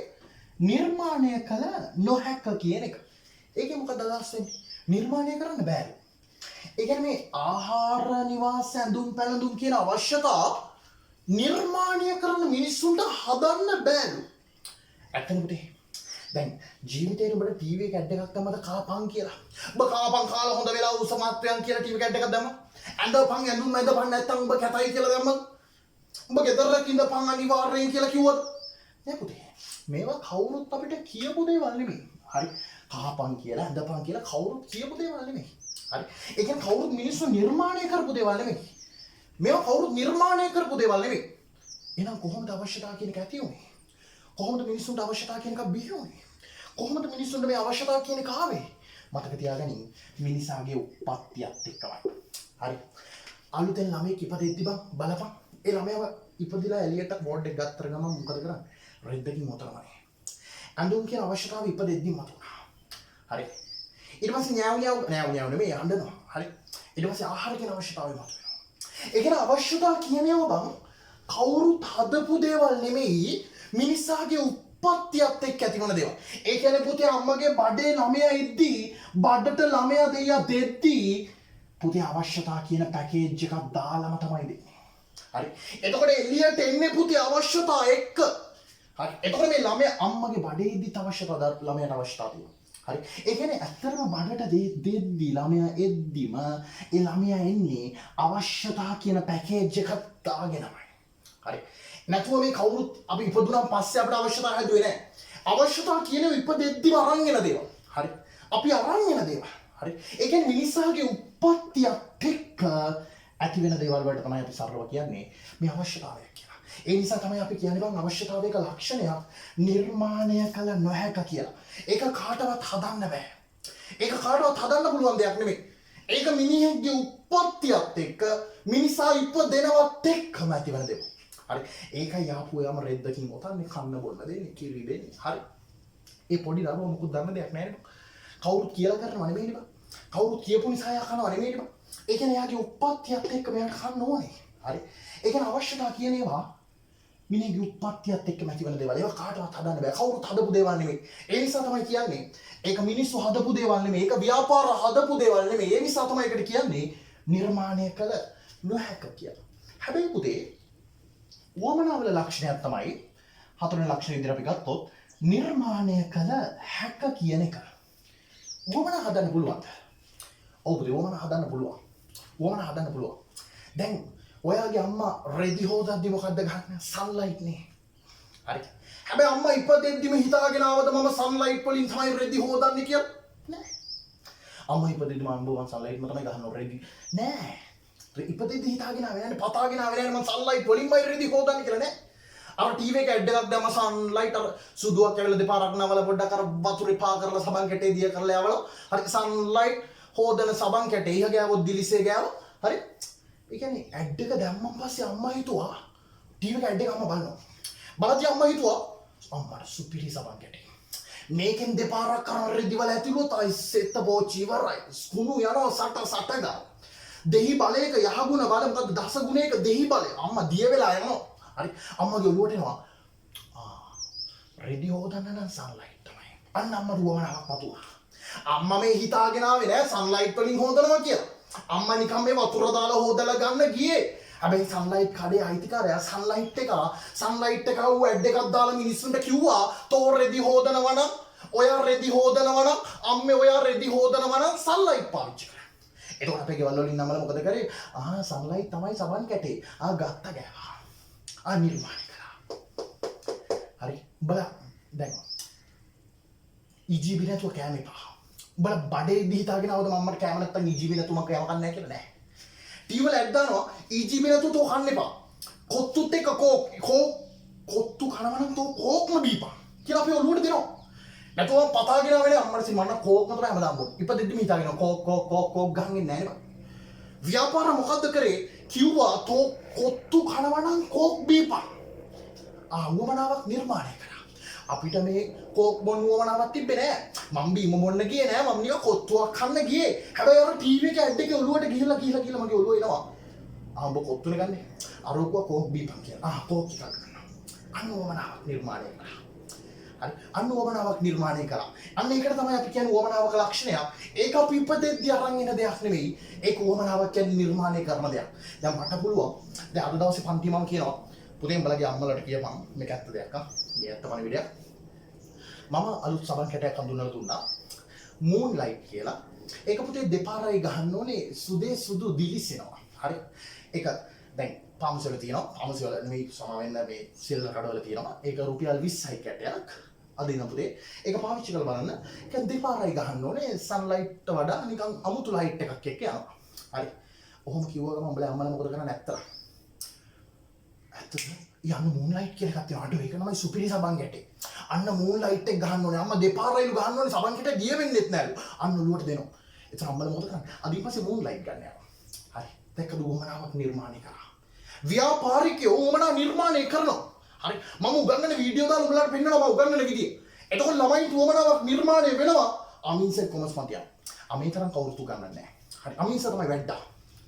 නිර්මාණය කළ නොහැක කියන එක. ඒකේ මොකද අදහස් වෙන්නේ? නිර්මාණය කරන්න බෑ. ඒ කියන්නේ මේ ආහාර නිවාස ඇඳුම් පැළඳුම් කියන අවශ්‍යතා නිර්මාණය කරන මිනිස්සුන්ට හදන්න බෑලු. ඇත්තනේ පුතේ. දැන් ජීවිතේ උඹට ටීවී එක ඇඩ් එකක් දැම්මද කාපන් කියලා. උඹ කාපන් කාලා හොඳ වෙලා උස මාත්‍රයන් කියලා ටීවී එක ඇඩ් එකක් දැම්මා. ඇඳපන් ඇඳුම් ඇඳපන් නැත්තම් උඹ කැතයි කියලා දැම්මද? උඹ ගෙදරක ඉඳපන් අනිවාර්යෙන් කියලා කිව්වද? නෑ පුතේ. මේවා කවුරුත් අපිට කියපු දේවල් නෙමෙයි. හරි. කාපන් කියලා ඇඳපන් කියලා කවුරුත් කියපු දේවල් නෙමෙයි. හරි. ඒ කියන්නේ කවුරුත් මිනිස්සු නිර්මාණය කරපු දේවල් නෙමෙයි. මේවා කවුරුත් නිර්මාණය කරපු දේවල් නෙමෙයි. එහෙනම් කොහොමද අවශ්‍යතාව කියන එක ඇති වුනේ? කොහොමද මිනිස්සුන්ට අවශ්‍යතාව කියන එක බිහි වුනේ? කොහොමද මිනිස්සුන්ට මේ අවශ්‍යතාව කියන එක ආවේ? මතක තියාගනින් මිනිසාගේ උප්පත්තියත් එක්කමයි. හරි. අලුතෙන් ළමයෙක් ඉපදෙද්දි බලපන්. ඒ ළමයාව ඉපදිලා එළියට බෝඩ් එක ගත්තර ගමන් මොකද කරන්නේ? රෙද්දකින් මොතරමයි. අඳුන් කියන අවශ්‍යතාව ඉපදෙද්දි මතුණා. හරි. ඊට පස්සේ න්යාව නෙමෙයි අඬනවා. හරි. ඊට පස්සේ ආහාර කියන අවශ්‍යතාවය මතුවෙනවා. ඒ කියන අවශ්‍යතාව කියනවා බං කවුරුත් හදපු දේවල් නෙමෙයි මිනිසාගේ උප්පත්තියත් එක්ක ඇතිවන දේවල්. ඒ කියන්නේ පුතේ අම්මගේ බඩේ ළමයා ඉද්දී බඩට ළමයා දෙයියා දෙද්දී පුතේ අවශ්‍යතාව කියන පැකේජ් එකක් දාලාම තමයි දෙන්නේ. හරි. එතකොට එළියට එන්නේ පුතේ අවශ්‍යතාව එක්ක. හරි. එතකොට මේ ළමයා අම්මගේ බඩේ ඉද්දි අවශ්‍යතාව ළමයාට අවශ්‍යතාව තියෙනවා. හරි. ඒ කියන්නේ ඇත්තටම බඩට දෙද්දි ළමයා එද්දිම ඒ ළමයා එන්නේ අවශ්‍යතාව කියන පැකේජ් එකක් දාගෙනමයි. හරි. නැතුව මේ කවුරුත් අපි ඉපදුනාන් පස්සේ අපිට අවශ්‍යතාව හැදුවේ නැහැ. අවශ්‍යතාව කියනවා ඉපදෙද්දිම අරන් එන දේවල්. හරි. අපි අරන් එන දේවල්. හරි. ඒ කියන්නේ මිනිසාගේ උප්පත්තියත් එක්ක ඇති වෙන දේවල් වලට තමයි අපි සරලව කියන්නේ මේ අවශ්‍යතාවය කියලා. ඒ නිසා තමයි අපි කියන්නේ බං අවශ්‍යතාවයක ලක්ෂණයක් නිර්මාණය කළ නොහැක කියලා. ඒක කාටවත් හදන්න බෑ. ඒක කාටවත් හදන්න පුළුවන් දෙයක් නෙමෙයි. ඒක මිනිහෙක්ගේ උප්පත්තියත් එක්ක මිනිසා ඉපදෙනවත් එක්කම ඇති වෙන දේවල්. හරි. ඒකයි යාපු යම රෙද්දකින් ඔතන්නේ කන්න බොන්න දෙන්නේ කිරි දෙන්නේ. හරි. ඒ පොඩි දරුවා මොකුත් දන්න දෙයක් නැහැ නේද? කවුරුත් කියලා කරනව නෙමෙයි නේද? කවුරුත් කියපු නිසා යා කනව නෙමෙයි නේද? ඒ කියන්නේ යාගේ උප්පත්තියත් එක්ක මෙයාට කන්න ඕනේ. හරි. ඒ කියන්නේ අවශ්‍යතාව කියන ඒවා මිනිහගේ උප්පත්තියත් එක්ක ඇති වෙන දේවල්. ඒවා කාටවත් හදන්න බෑ. කවුරුත් හදපු දේවල් නෙමෙයි. ඒ නිසා තමයි කියන්නේ ඒක මිනිස්සු හදපු දේවල් නෙමෙයි. ඒක ව්‍යාපාර හදපු දේවල් නෙමෙයි. ඒ නිසා තමයි ඒකට කියන්නේ නිර්මාණය කළ නොහැක කියලා. හැබැයි පුතේ වමනාවල ලක්ෂණයක් තමයි හතරවෙනි ලක්ෂණය විදිහට අපි ගත්තොත් නිර්මාණය කළ හැක කියන එක. වමන හදන්න පුළුවන්ද? ඔව් පුතේ වමන හදන්න පුළුවන්. වමන හදන්න පුළුවන්. දැන් ඔයාගේ අම්මා රෙදි හොදද්දි මොකද්ද ගන්න? සන්ලයිට් නේ. හරි. හැබැයි අම්මා ඉපදෙද්දිම හිතාගෙන ආවද මම සන්ලයිට් වලින් තමයි රෙදි හොදන්නේ කියලා? නෑ. අම්මා ඉපදෙද්දිම අම්බුවන් සන්ලයිට්ම තමයි ගහන්න රෙදි. නෑ. ඉපදෙද්දි හිතාගෙන ආවේ නෑනේ පතාගෙන ආවේ නෑනේ මම සන්ලයිට් වලින්මයි රෙදි හොදන්නේ කියලා නෑ. අර ටීවී එක ඇඩ් එකක් දැම්ම සන්ලයිට් අර සුදුවක් ඇවිල්ලා දෙපාරක් නවල පොඩ්ඩක් අර වතුරේ පා කරලා සබන් කැටේ දිය කරලා යවලා හරි සන්ලයිට් හොදන සබන් කැටේ ඉහ ගෑවොත් දිලිසේ ගෑව හරි. ඒ කියන්නේ ඇඩ් එක දැම්මන් පස්සේ අම්මා හිතුවා ටීවී එක ඇඩ් එක අම්මා බලනවා. බලද්දි අම්මා හිතුවා අම්මාට සුපිරි සබන් කැටේ. මේකෙන් දෙපාරක් කරන රෙදි වල ඇතුළත අයිසෙත් බෝචි ඉවරයි. ස්කුණු යනවා සට ගා. දෙහි බලයක යහගුණ බල මොකද්ද දස ගුණයක දෙහි බලය. අම්මා දිය වෙලා යනවා. හරි. අම්මගේ ඔළුවට එනවා. රෙදි හොදන්න නම් සන්ලයිට් තමයි. අන්න අම්මා දුවමනාවක් පතුවා. අම්මා මේ හිතාගෙන ආවේ නෑ සන්ලයිට් වලින් හොදනවා කියලා. අම්මා නිකන් මේ වතුර දාලා හොදලා ගන්න ගියේ. හැබැයි සන්ලයිට් කඩේ අයිතිකාරයා සන්ලයිට් එක ඌ ඇඩ් එකක් දාලා මිනිස්සුන්ට කිව්වා තෝ රෙදි හොදනවා නම් ඔයා රෙදි හොදනවා නම් අම්මේ ඔයා රෙදි හොදනවා නම් සන්ලයිට් පාවිච්චි කරන්න. එතකොට අපේ ගෙවල් වලින් නම්මලා මොකද කරේ? සන්ලයිට් තමයි සබන් කැටේ. ගත්ත ගෑවා. නිර්මාණය කරා. හරි. උඹලා දැන් ඉජිබි නැතුව කෑම එපා. උඹලා බඩේ හිතාගෙන ආවද මම්මට කෑම නැත්තම් ඉජිබි නැතුව මම කෑම කන්නේ නැහැ කියලා නෑ. ටීවී වල ඇඩ් දානවා ඉජිබි නැතුව තෝ කන්න එපා. කොත්තුත් එක්ක කොත්තු කනවා නම් තෝ කෝක්ම බීපන් කියලා අපි ඔළුවට දෙනවා. නැතුව පතාගෙන ආවේ අම්මට මම කෝක්ම තමයි හැමදාම බොන්නේ. ඉපදෙද්දිම හිතාගෙන කෝක් ගහන්නේ නැහැ නේ. ව්‍යාපාර මොකද්ද කරේ? කිව්වා තෝ කොත්තු කනවා නම් කෝක් බීපන්. වමනාවක් නිර්මාණය කරා. අපිට මේ කෝක් බොන්න වමනාවක් තිබ්බේ නෑ. මම බීම බොන්න ගියේ නෑ. මම නිකන් කොත්තුවක් කන්න ගියේ. හැබැයි අර ටීවී එක ඇඩ් එකේ ඔළුවට ගිහිල්ලා මගේ ඔළුව එනවා. උඹ කොත්තුනේ ගන්නෙ. අර ඔක්කො කෝක් බීපන් කියලා. කෝක් එකක් ගන්නවා. අන්න වමනාවක් නිර්මාණය කරා. හරි. අන්න වමනාවක් නිර්මාණය කරා. අන්න ඒකට තමයි අපි කියන්නේ වමනාවක ලක්ෂණයක්. ඒක අපි ඉපදෙද්දී අරන් එන දෙයක් නෙමෙයි. ඒක වමනාවක් කියන්නේ නිර්මාණය කරන දෙයක්. දැන් මට පුළුවන්. දැන් අද දවසේ පන්ති මම කියනවා පුතේ උඹලගේ අම්මලාට කියපන් මේක ඇත්ත දෙයක් මේ ඇත්ත පණිවිඩයක්. මම අලුත් සබන් කැටයක් හඳුන්වලා දුන්නා. මූන් ලයිට් කියලා. ඒක පුතේ දෙපාරයි ගහන්න ඕනේ සුදේ සුදු දිලිසෙනවා. හරි. ඒක දැන් පාමුසල තියෙනවා. පාමුසල නෙමෙයි සමාවෙන්න මේ සිල්වර් කඩවල තියෙනවා. ඒක රුපියල් 20යි කැටයක්. අදින පුතේ. ඒක පාවිච්චි කරලා බලන්න. ඒක දෙපාරයි ගහන්න ඕනේ. සන්ලයිට් වඩා නිකන් අමුතු ලයිට් එකක් එක්ක යනවා. හරි. ඔහොම කිව්ව ගමන් උඹලා අම්මලා මොකද කරන්නේ නැත්තර? ඇත්තද? යන්න මූන් ලයිට් කියලා එකක් තියෙනවා. අඩෝ ඒක තමයි සුපිරි සබන් ගැටේ. අන්න මූන් ලයිට් එක ගහන්න ඕනේ. අම්මා දෙපාරයිලු ගහන්න ඕනේ සබන් ගැට ගිය වෙන්නෙත් නෑලු. අන්න ඔළුවට දෙනවා. එතන අම්මලා මොකද කරන්නේ? අද ඊපස්සේ මූන් ලයිට් ගන්න යනවා. හරි. දැක්කද උවමනාවක් නිර්මාණය කරා. ව්‍යාපාරිකයෝ උවමනා නිර්මාණය කරනවා. හරි. මම උගන්වන වීඩියෝ දාලා උඹලාට පෙන්නනවා මම උගන්වන විදිය. එතකොට ළමයින්ට උවමනාවක් නිර්මාණය වෙනවා. අමින්සර් කොමර්ස් පන්තිය. අමේ තරම් කවුරුත් උගන්වන්නේ නැහැ. හරි. අමින්සර් තමයි වැඩා.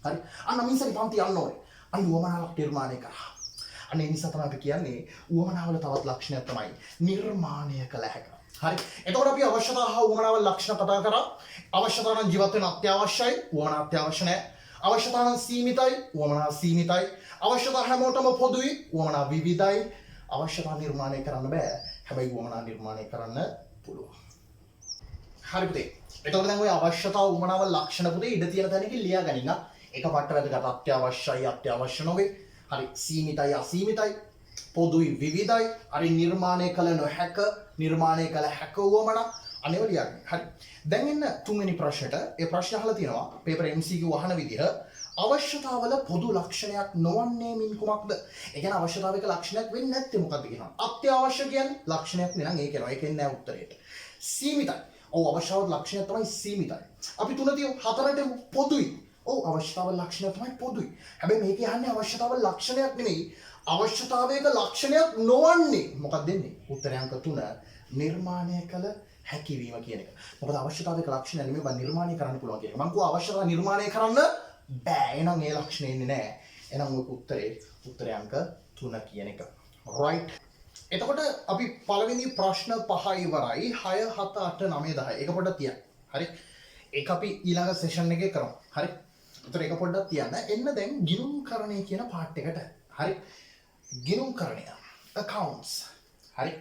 හරි. අන්න අමින්සර් පන්තිය යන්න ඕනේ. අන්න උවමනාවක් නිර්මාණය කරා. අනේ නිසා තමයි අපි කියන්නේ උවමනාවල තවත් ලක්ෂණයක් තමයි නිර්මාණය කළ හැක. හරි. එතකොට අපි අවශ්‍යතා හා උවමනාවල ලක්ෂණ කතා කරා. අවශ්‍යතා නම් ජීවත් වෙන්න අත්‍යවශ්‍යයි. උවමනා අත්‍යවශ්‍ය නැහැ. අවශ්‍යතා නම් සීමිතයි. උවමනා සීමිතයි. අවශ්‍යතා හැමෝටම පොදුයි. උවමනා විවිධයි. අවශ්‍යතා නිර්මාණය කරන්න බෑ. හැබැයි උවමනා නිර්මාණය කරන්න පුළුවන්. හරි පුතේ. එතකොට දැන් ඔය අවශ්‍යතා උවමනාවල ලක්ෂණ පුතේ ඉඳ තියෙන තැනකින් ලියා ගනින්න. එක පට්ට වැදගත් අත්‍යවශ්‍යයි අත්‍යවශ්‍ය නොවේ. හරි සීමිතයි අසීමිතයි පොදුයි විවිධයි හරි නිර්මාණය කළ නොහැක නිර්මාණය කළ හැක වුවමනා අනේව ලියන්න. හරි. දැන් එන්න තුන්වෙනි ප්‍රශ්නෙට. ඒ ප්‍රශ්න අහලා තියෙනවා පේපර් MCQ අහන විදිහ අවශ්‍යතාවල පොදු ලක්ෂණයක් නොවන්නේ මින් කුමක්ද? ඒ කියන්නේ අවශ්‍යතාවයක ලක්ෂණයක් වෙන්නේ නැත්තේ මොකක්ද කියනවා. අත්‍යවශ්‍ය කියන්නේ ලක්ෂණයක් නෙනම් ඒක එනවා. ඒකෙන් නෑ උත්තරේට. සීමිතයි. ඔව් අවශ්‍යතාවල ලක්ෂණයක් තමයි සීමිතයි. අපි තුන තියමු හතරට පොදුයි. ඔව් අවශ්‍යතාවල ලක්ෂණය තමයි පොදුයි. හැබැයි මේක යන්නේ අවශ්‍යතාවල ලක්ෂණයක් නෙමෙයි. අවශ්‍යතාවයක ලක්ෂණයක් නොවන්නේ මොකක්ද දෙන්නේ? උත්තරය අංක 3 නිර්මාණය කළ හැකියවීම කියන එක. මොකද අවශ්‍යතාවයක ලක්ෂණ නෙමෙයි බං නිර්මාණය කරන්න පුළුවන් කියන එක. මං කිව්වා අවශ්‍යතාව නිර්මාණය කරන්න බෑ. එහෙනම් ඒ ලක්ෂණය එන්නේ නැහැ. එහෙනම් ඔය උත්තරය අංක 3 කියන එක. right. එතකොට අපි පළවෙනි ප්‍රශ්න 5 ඉවරයි. 6 7 8 9 10. ඒක පොඩ්ඩක් තියන්න. හරි. ඒක අපි ඊළඟ සෙෂන් එකේ කරමු. හරි. උතර එක පොඩ්ඩක් තියන්න. එන්න දැන් ගිණුම්කරණය කියන පාර්ට් එකට. හරි. ගිණුම්කරණය. accounts. හරි.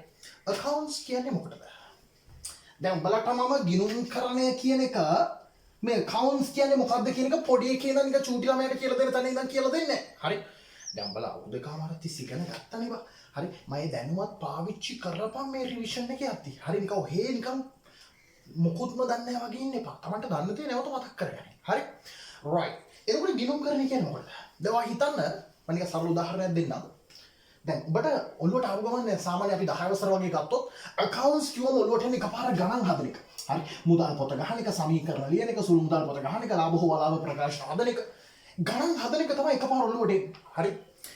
accounts කියන්නේ මොකටද? දැන් උඹලට මම ගිණුම්කරණය කියන එක මේ accounts කියන්නේ මොකක්ද කියන එක පොඩි එකේ ඉඳන් නිකන් චූටි ළමයට කියලා දෙන තැන ඉඳන් කියලා දෙන්නේ නැහැ. හරි. දැන් උඹලා අවුරුදු එකමාරක් තිස්සේ ඉගෙන ගත්තනේ බා. හරි. මම දැනුවත් පාවිච්චි කරපම් මේ රිවිෂන් එකේ යද්දි. හරි නිකන් ඔහේ නිකන් මොකුත්ම දන්නේ නැහැ වගේ ඉන්න එපා. Tamanට දන්න දේ නැවත මතක් කරගන්න. හරි. right. එතකොට ගිණුම්කරණය කියන්නේ මොකක්ද? දැන් ඔයා හිතන්න මම නිකන් සරල උදාහරණයක් දෙන්නම්. දැන් ඔබට ඔළුවට ආව ගමන් සාමාන්‍ය අපි 10 වසර වගේ ගත්තොත් accounts කියවම ඔළුවට එන්නේ එකපාර ගණන් හදන එක. හරි. මුදල් පොත ගහන එක, සමීකරණ ලියන එක, සුළු මුදල් පොත ගහන එක, ලාභ හෝ අලාභ ප්‍රකාශ හදන එක. ගණන් හදන එක තමයි එකපාර ඔළුවට එන්නේ. හරි.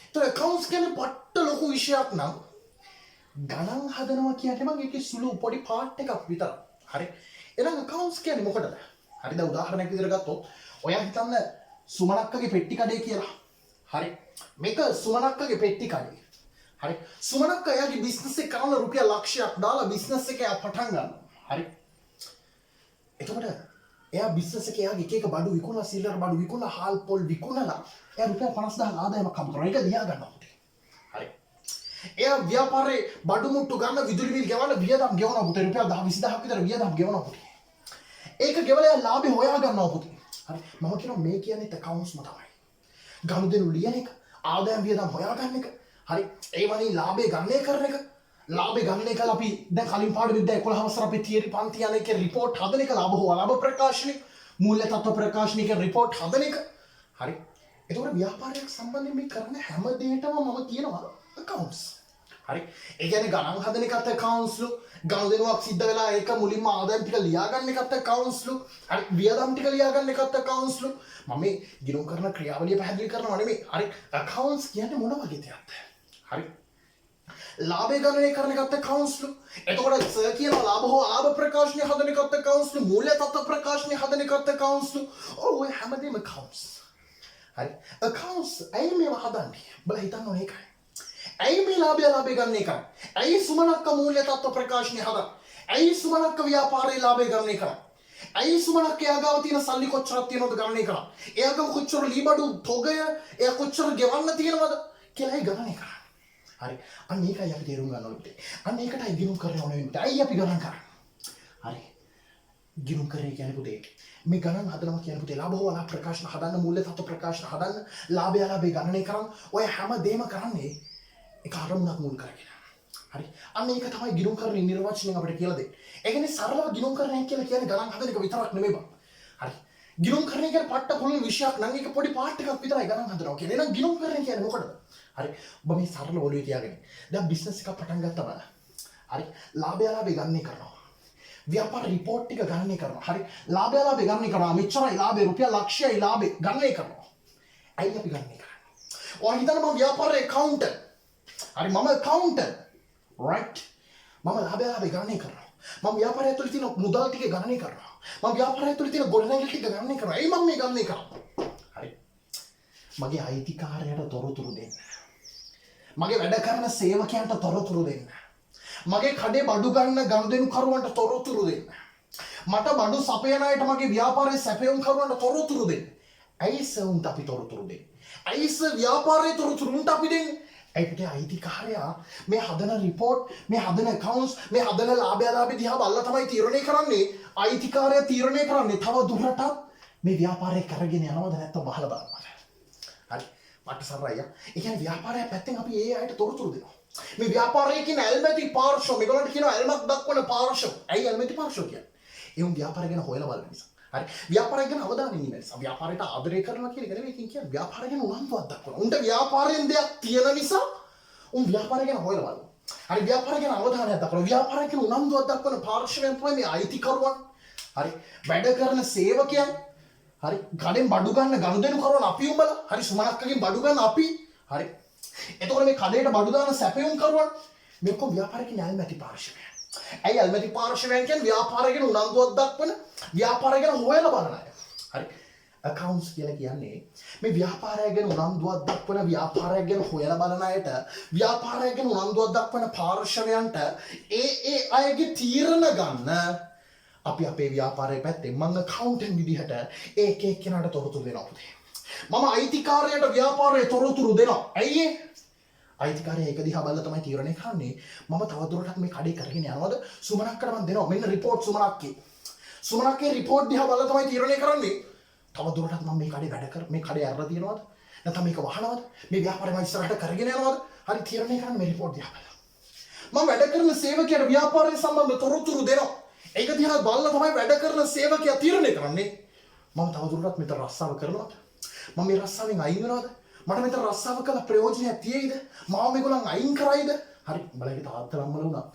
ඒතර accounts කියන්නේ පට්ට ලොකු විෂයක් නම් ගණන් හදනවා කියන්නේ මම ඒකේ සුළු පොඩි පාර්ට් එකක් විතරයි. හරි. එහෙනම් accounts කියන්නේ මොකටද? හරි. දැන් උදාහරණයක් විදිහට ගත්තොත් ඔයා හිතන්න සුමනක්කගේ පෙට්ටි කඩේ කියලා. හරි. මේක සුමනක්කගේ පෙට්ටි කඩේ. හරි. සුමනක්ක එයාගේ බිස්නස් එක කරන රුපියල් ලක්ෂයක් දාලා බිස්නස් එක පටන් ගන්නවා. හරි. එතකොට එයා බිස්නස් එකේ එයාගේ එක එක බඩු විකුණලා සිල්ලර බඩු විකුණලා හාල් පොල් විකුණලා එයා රුපියල් 50000 ආදායමක් හම්බ කරනවා. ඒක ලියා ගන්නවා පුතේ. හරි. එයා ව්‍යාපාරේ බඩු මුට්ටු ගන්න විදුලි බිල් ගෙවන්න වියදම් ගෙවනවා පුතේ. රුපියල් 10 20000ක් විතර වියදම් ගෙවනවා පුතේ. ඒක ගෙවලා එයා ලාභේ හොයා ගන්නවා පුතේ. හරි. මම කියනවා මේ කියන්නේ accounts තමයි. ගනුදෙනු ලියන එක, ආදායම් වියදම් හොයාගන්න එක. හරි. ඒ වගේ ලාභේ ගණනය කරන එක. ලාභේ ගණනය කළා අපි දැන් කලින් පාඩම විද්‍යා 11 වසර අපේ තියරි පන්ති යන එකේ report හදන එක, ලාභ හෝ අලාභ ප්‍රකාශනය, මූල්‍ය තත්ත්ව ප්‍රකාශනය කියන report හදන එක. හරි. ඒතකොට ව්‍යාපාරයක් සම්බන්ධයෙන් මේ කරන හැම දෙයකම මම කියනවා accounts. හරි. ඒ කියන්නේ ගණන් හදන එකත් accounts ලු, ගනුදෙනුවක් සිද්ධ වෙලා ඒක මුලින්ම ආදායම් ටික ලියා ගන්න එකත් accounts ලු. හරි. වියදම් ටික ලියා ගන්න එකත් accounts ලු. මම මේ ගිණුම් කරන ක්‍රියාවලිය පැහැදිලි කරනවා නෙමෙයි. හරි. accounts කියන්නේ මොන වගේ දෙයක්ද? හරි. ලාභය ගණනය කරන එකත් accounts ලු. එතකොට සර් කියනවා ලාභ හෝ ආභ ප්‍රකාශනය හදන එකත් accounts ලු. මූල්‍ය තත්ත්ව ප්‍රකාශනය හදන එකත් accounts ලු. ඔය හැමදේම accounts. හරි. accounts ඇයි මේව හදන්නේ? බලලා හිතන්න ඕනේ ඒකයි. ඇයි මේ ලාභය ගණනය කරන්නේ? ඇයි සුමනක්ක මූල්‍ය තත්ත්ව ප්‍රකාශනය හදන්නේ? ඇයි සුමනක්ක ව්‍යාපාරයේ ලාභය ගණනය කරන්නේ? ඇයි සුමනක්ක එයාගාව තියෙන සල්ලි කොච්චරක් තියෙනවද ගණනය කරන්නේ? එයාගාව කොච්චර ලීබඩු තොගය එයා කොච්චර ගෙවන්න තියෙනවද කියලා ගණනය කරන්නේ. හරි. අන්න ඒකයි අපි තේරුම් ගන්න ඕනේ. අන්න ඒකටයි ගිණුම් කරන්න ඕනේ වෙන්නේ. ඇයි අපි ගණන් කරන්නේ? හරි. ගිණුම් කරේ කියන්නේ පුතේ මේ ගණන් හදනවා කියන්නේ පුතේ ලාභ හෝ අලාභ ප්‍රකාශන හදන්න, මූල්‍ය තත්ත්ව ප්‍රකාශන හදන්න, ලාභය අලාභය ගණනය කරන් ඔය හැම දෙයක්ම කරන්නේ ඒක අරමුණක් මුල් කරගෙන. හරි. අන්න ඒක තමයි ගිණුම්කරණයේ නිර්වචනයෙන් අපිට කියලා දෙන්නේ. ඒ කියන්නේ සරලව ගිණුම්කරණය කියලා කියන්නේ ගණන් හදන එක විතරක් නෙමෙයි බං. හරි. ගිණුම්කරණය කියන්නේ පට්ට පුළුල් විෂයක් නම් ඒක පොඩි පාර්ට් එකක් විතරයි ගණන් හදනවා කියන්නේ. එහෙනම් ගිණුම්කරණය කියන්නේ මොකටද? හරි. ඔබ මේ සරල ඔළුවේ තියාගෙන. දැන් බිස්නස් එකක් පටන් ගත්තා බලන්න. හරි. ලාභය ගණනය කරනවා. ව්‍යාපාර රිපෝට් ටික ගණනය කරනවා. හරි. ලාභය ගණනය කරනවා. මෙච්චරයි ලාභය රුපියල් ලක්ෂයයි ලාභය ගණනය කරනවා. ඇයි අපි ගණනය කරන්නේ? ඔයා හිතන්න මම ව්‍යාපාරයේ accountant. හරි මම accountant. right? මම ලාභය ගණනය කරනවා. මම ව්‍යාපාරය ඇතුළේ තියෙන මුදල් ටික ගණනය කරනවා. මම ව්‍යාපාරය ඇතුළේ තියෙන ගොඩනැගිලි ටික ගණනය කරනවා. ඇයි මම මේ ගණනය කරන්නේ? හරි. මගේ අයිතිකාරයට තොරතුරු දෙන්න. මගේ වැඩ කරන සේවකයන්ට තොරතුරු දෙන්න. මගේ කඩේ බඩු ගන්න ගනුදෙනු කරුවන්ට තොරතුරු දෙන්න. මට බඩු සපයන අයට මගේ ව්‍යාපාරයේ සැපයුම් කරුවන්ට තොරතුරු දෙන්න. ඇයි උන්ට අපි තොරතුරු දෙන්නේ? ඇයි ව්‍යාපාරයේ තොරතුරු උන්ට අපි දෙන්නේ? ඒකට අයිතිකාරයා මේ හදන රිපෝට්, මේ හදන accounts, මේ හදන ලාභය දිහා බලලා තමයි තීරණය කරන්නේ. අයිතිකාරයා තීරණය කරන්නේ තව දුරටත් මේ ව්‍යාපාරය කරගෙන යනවද නැත්නම් බහලා දානවද? හරි. මට සරයි. ඒ කියන්නේ ව්‍යාපාරය පැත්තෙන් අපි ඒ අයට තොරතුරු දෙනවා. මේ ව්‍යාපාරයේ කියන ඇල්මැති පාර්ශ්ව මේගොල්ලන්ට කියනවා ඇල්මක් දක්වන පාර්ශ්ව. ඇයි ඇල්මැති පාර්ශ්ව කියන්නේ? ඒ උන් ව්‍යාපාරය ගැන හොයලා බලන නිසා. හරි. ව්‍යාපාරය ගැන අවධානය ඉන්න නිසා. ව්‍යාපාරයට ආදරය කරනවා කියන එක නෙවෙයි කියන්නේ. ව්‍යාපාරය ගැන උනන්දුවක් දක්වනවා. උන්ට ව්‍යාපාරයෙන් දෙයක් තියෙන නිසා උන් ව්‍යාපාරය ගැන හොයලා බලනවා. හරි. ව්‍යාපාරය ගැන අවධානයක් දක්වනවා. ව්‍යාපාරය ගැන උනන්දුවක් දක්වන පාර්ශ්වයන් තමයි මේ අයිතිකරුවන්. හරි. වැඩ කරන සේවකයන්. හරි. ගඩෙන් බඩු ගන්න ගනුදෙනු කරන අපි උඹලා. හරි. සුමනක්කගෙන් බඩු ගන්න අපි. හරි. එතකොට මේ කඩේට බඩු දාන සැපයුම් කරුවන් මේ කො ව්‍යාපාරික ඇල්මැති පාර්ශවය. ඇයි ඇල්මැති පාර්ශවයන් කියන්නේ ව්‍යාපාරය ගැන උනන්දුවක් දක්වන ව්‍යාපාරය ගැන හොයලා බලන අය. හරි. accounts කියලා කියන්නේ මේ ව්‍යාපාරය ගැන උනන්දුවක් දක්වන ව්‍යාපාරය ගැන හොයලා බලන අයට ව්‍යාපාරය ගැන උනන්දුවක් දක්වන පාර්ශවයන්ට ඒ අයගේ තීරණ ගන්න අපි අපේ ව්‍යාපාරයේ පැත්තේ මම accountant විදිහට ඒක එක්කෙනාට තොරතුරු දෙනවා පුතේ. මම අයිතිකාරයට ව්‍යාපාරයේ තොරතුරු දෙනවා. ඇයි ඒ? අයිතිකාරයා ඒක දිහා බලලා තමයි තීරණය කරන්නේ. මම තවදුරටත් මේ කඩේ කරගෙන යනවද? සුමනක්කට මම දෙනවා. මෙන්න රිපෝට් සුමනක්ගේ. සුමනක්ගේ රිපෝට් දිහා බලලා තමයි තීරණය කරන්නේ. තවදුරටත් මම මේ කඩේ වැඩ කර මේ කඩේ අරලා තියනවද? නැත්නම් මේක වහනවද? මේ ව්‍යාපාරය මම ඉස්සරහට කරගෙන යනවද? හරි තීරණය කරන්න මේ රිපෝට් දිහා බලලා. මම වැඩ කරන සේවකයාට ව්‍යාපාරය සම්බන්ධ තොරතුරු දෙනවා. ඒක දිහා බලලා තමයි වැඩ කරන සේවකයා තීරණය කරන්නේ. මම තවදුරටත් මෙතන රස්සාව කරනවද? මම මේ රස්සාවෙන් අයින් වෙනවද? මට මෙතන රස්සාව කළ ප්‍රයෝජනයක් තියෙයිද? මාව මේගොල්ලන් අයින් කරයිද? හරි බලන්න තාත්තා ලම්මල වුණා.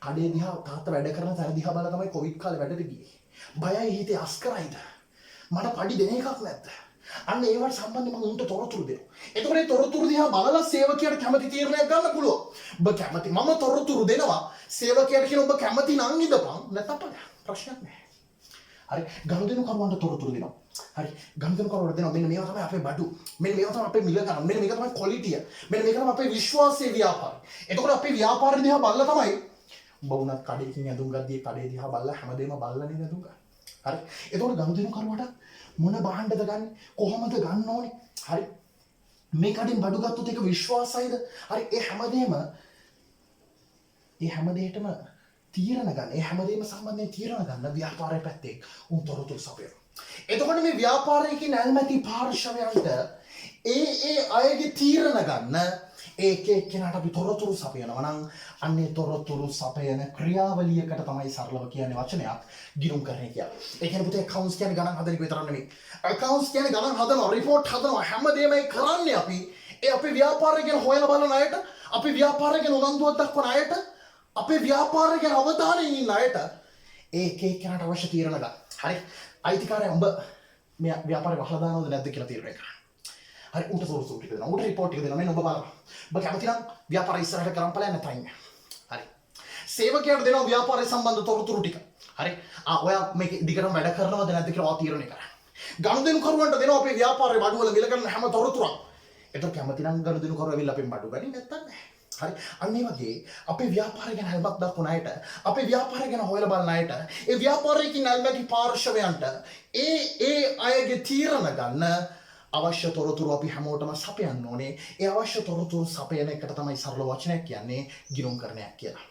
කඩේ දිහා තාත්තා වැඩ කරන තැන දිහා බලලා තමයි කොවිඩ් කාලේ වැඩට ගියේ. බයයි හිතේ අස් කරයිද? මට පඩි දෙන එකක් නැද්ද? අන්න ඒවට සම්බන්ධව මම උන්ට තොරතුරු දෙනවා. එතකොට මේ තොරතුරු දිහා බලලා සේවකයාට කැමති තීරණයක් ගන්න පුළුවන්. ඔබ කැමති මම තොරතුරු දෙනවා. සේවකයාට කියන ඔබ කැමති නම් ඉඳපන් නැත්නම් ප්‍රශ්නයක් නැහැ. හරි ගනුදෙනු කරුවන්ට තොරතුරු දෙනවා. හරි ගනුදෙනු කරුවන්ට දෙනවා. මෙන්න මේවා තමයි අපේ බඩු. මෙන්න මේවා තමයි අපේ මිල ගන්න. මෙන්න මේක තමයි ක්වොලිටිය. මෙන්න මේක තමයි අපේ විශ්වාසයේ ව්‍යාපාරය. එතකොට අපේ ව්‍යාපාරය දිහා බලලා තමයි ඔබ උනත් කඩේකින් ඇඳුම් ගද්දී කඩේ දිහා බලලා හැමදේම බලලා නේද ඇඳුම් ගන්න. හරි එතකොට ගනුදෙනු කරුවට මොන භාණ්ඩද ගන්න? කොහොමද ගන්න ඕනේ? හරි මේ කඩෙන් බඩු ගත්තොත් ඒක විශ්වාසයිද? හරි ඒ හැමදේටම තීරණ ගන්න. ඒ හැමදේම සම්බන්ධයෙන් තීරණ ගන්න ව්‍යාපාරයේ පැත්තේ උන් තොරතුරු සපයනවා. එතකොට මේ ව්‍යාපාරයේ නැල්මැති පාර්ශවයන්ට ඒ අයගේ තීරණ ගන්න ඒක එක්කෙනාට අපි තොරතුරු සපයනවා නම් අන්නේ තොරතුරු සපයන ක්‍රියාවලියකට තමයි සරලව කියන්නේ වචනයක් ගිණුම්කරණය කියන්නේ. ඒ කියන්නේ පුතේ accounts කියන්නේ ගණන් හදන එක විතරක් නෙමෙයි. accounts කියන්නේ ගණන් හදනවා, report හදනවා, හැමදේම කරන්නේ අපි. ඒ අපේ ව්‍යාපාරය ගැන හොයලා බලන අයට, අපේ ව්‍යාපාරය ගැන උනන්දුවක් දක්වන අයට, අපේ ව්‍යාපාරය ගැන අවධානයෙන් ඉන්න අයට ඒක එක්කෙනාට අවශ්‍ය තීරණ ගන්න. හරි. අයිතිකාරයා උඹ මේ ව්‍යාපාරය වහලා දානවද නැද්ද කියලා තීරණය කරන්න. හරි උන්ට තොරතුරු ටික දෙනවා. උන්ට report ටික දෙනවා. මෙන්න ඔබ බලන්න. ඔබ කැමති නම් ව්‍යාපාරය ඉස්සරහට කරන් ඵලයන් නැතයින්. හරි. සේවකයාට දෙනවා ව්‍යාපාරය සම්බන්ධ තොරතුරු ටික. හරි. ඔයා මේක දිගටම වැඩ කරනවද නැද්ද කියලා ඔයා තීරණය කරන්න. ගනුදෙනු කරුවන්ට දෙනවා අපේ ව්‍යාපාරයේ බඩුවල මිල ගන්න හැම තොරතුරක්. ඒතර කැමති නම් ගනුදෙනු කරුවා ඇවිල්ලා අපෙන් බඩු ගන්නේ නැත්තම් නැහැ. හරි. අන්න ඒ වගේ අපේ ව්‍යාපාරය ගැන හැමක් දක්වන අයට, අපේ ව්‍යාපාරය ගැන හොයලා බලන අයට, ඒ ව්‍යාපාරයේ නැල්මැති පාර්ශවයන්ට ඒ අයගේ තීරණ ගන්න අවශ්‍ය තොරතුරු අපි හැමෝටම සපයන්න ඕනේ. ඒ අවශ්‍ය තොරතුරු සපයන එකට තමයි සරල වචනයක් කියන්නේ ගිණුම්කරණයක් කියලා.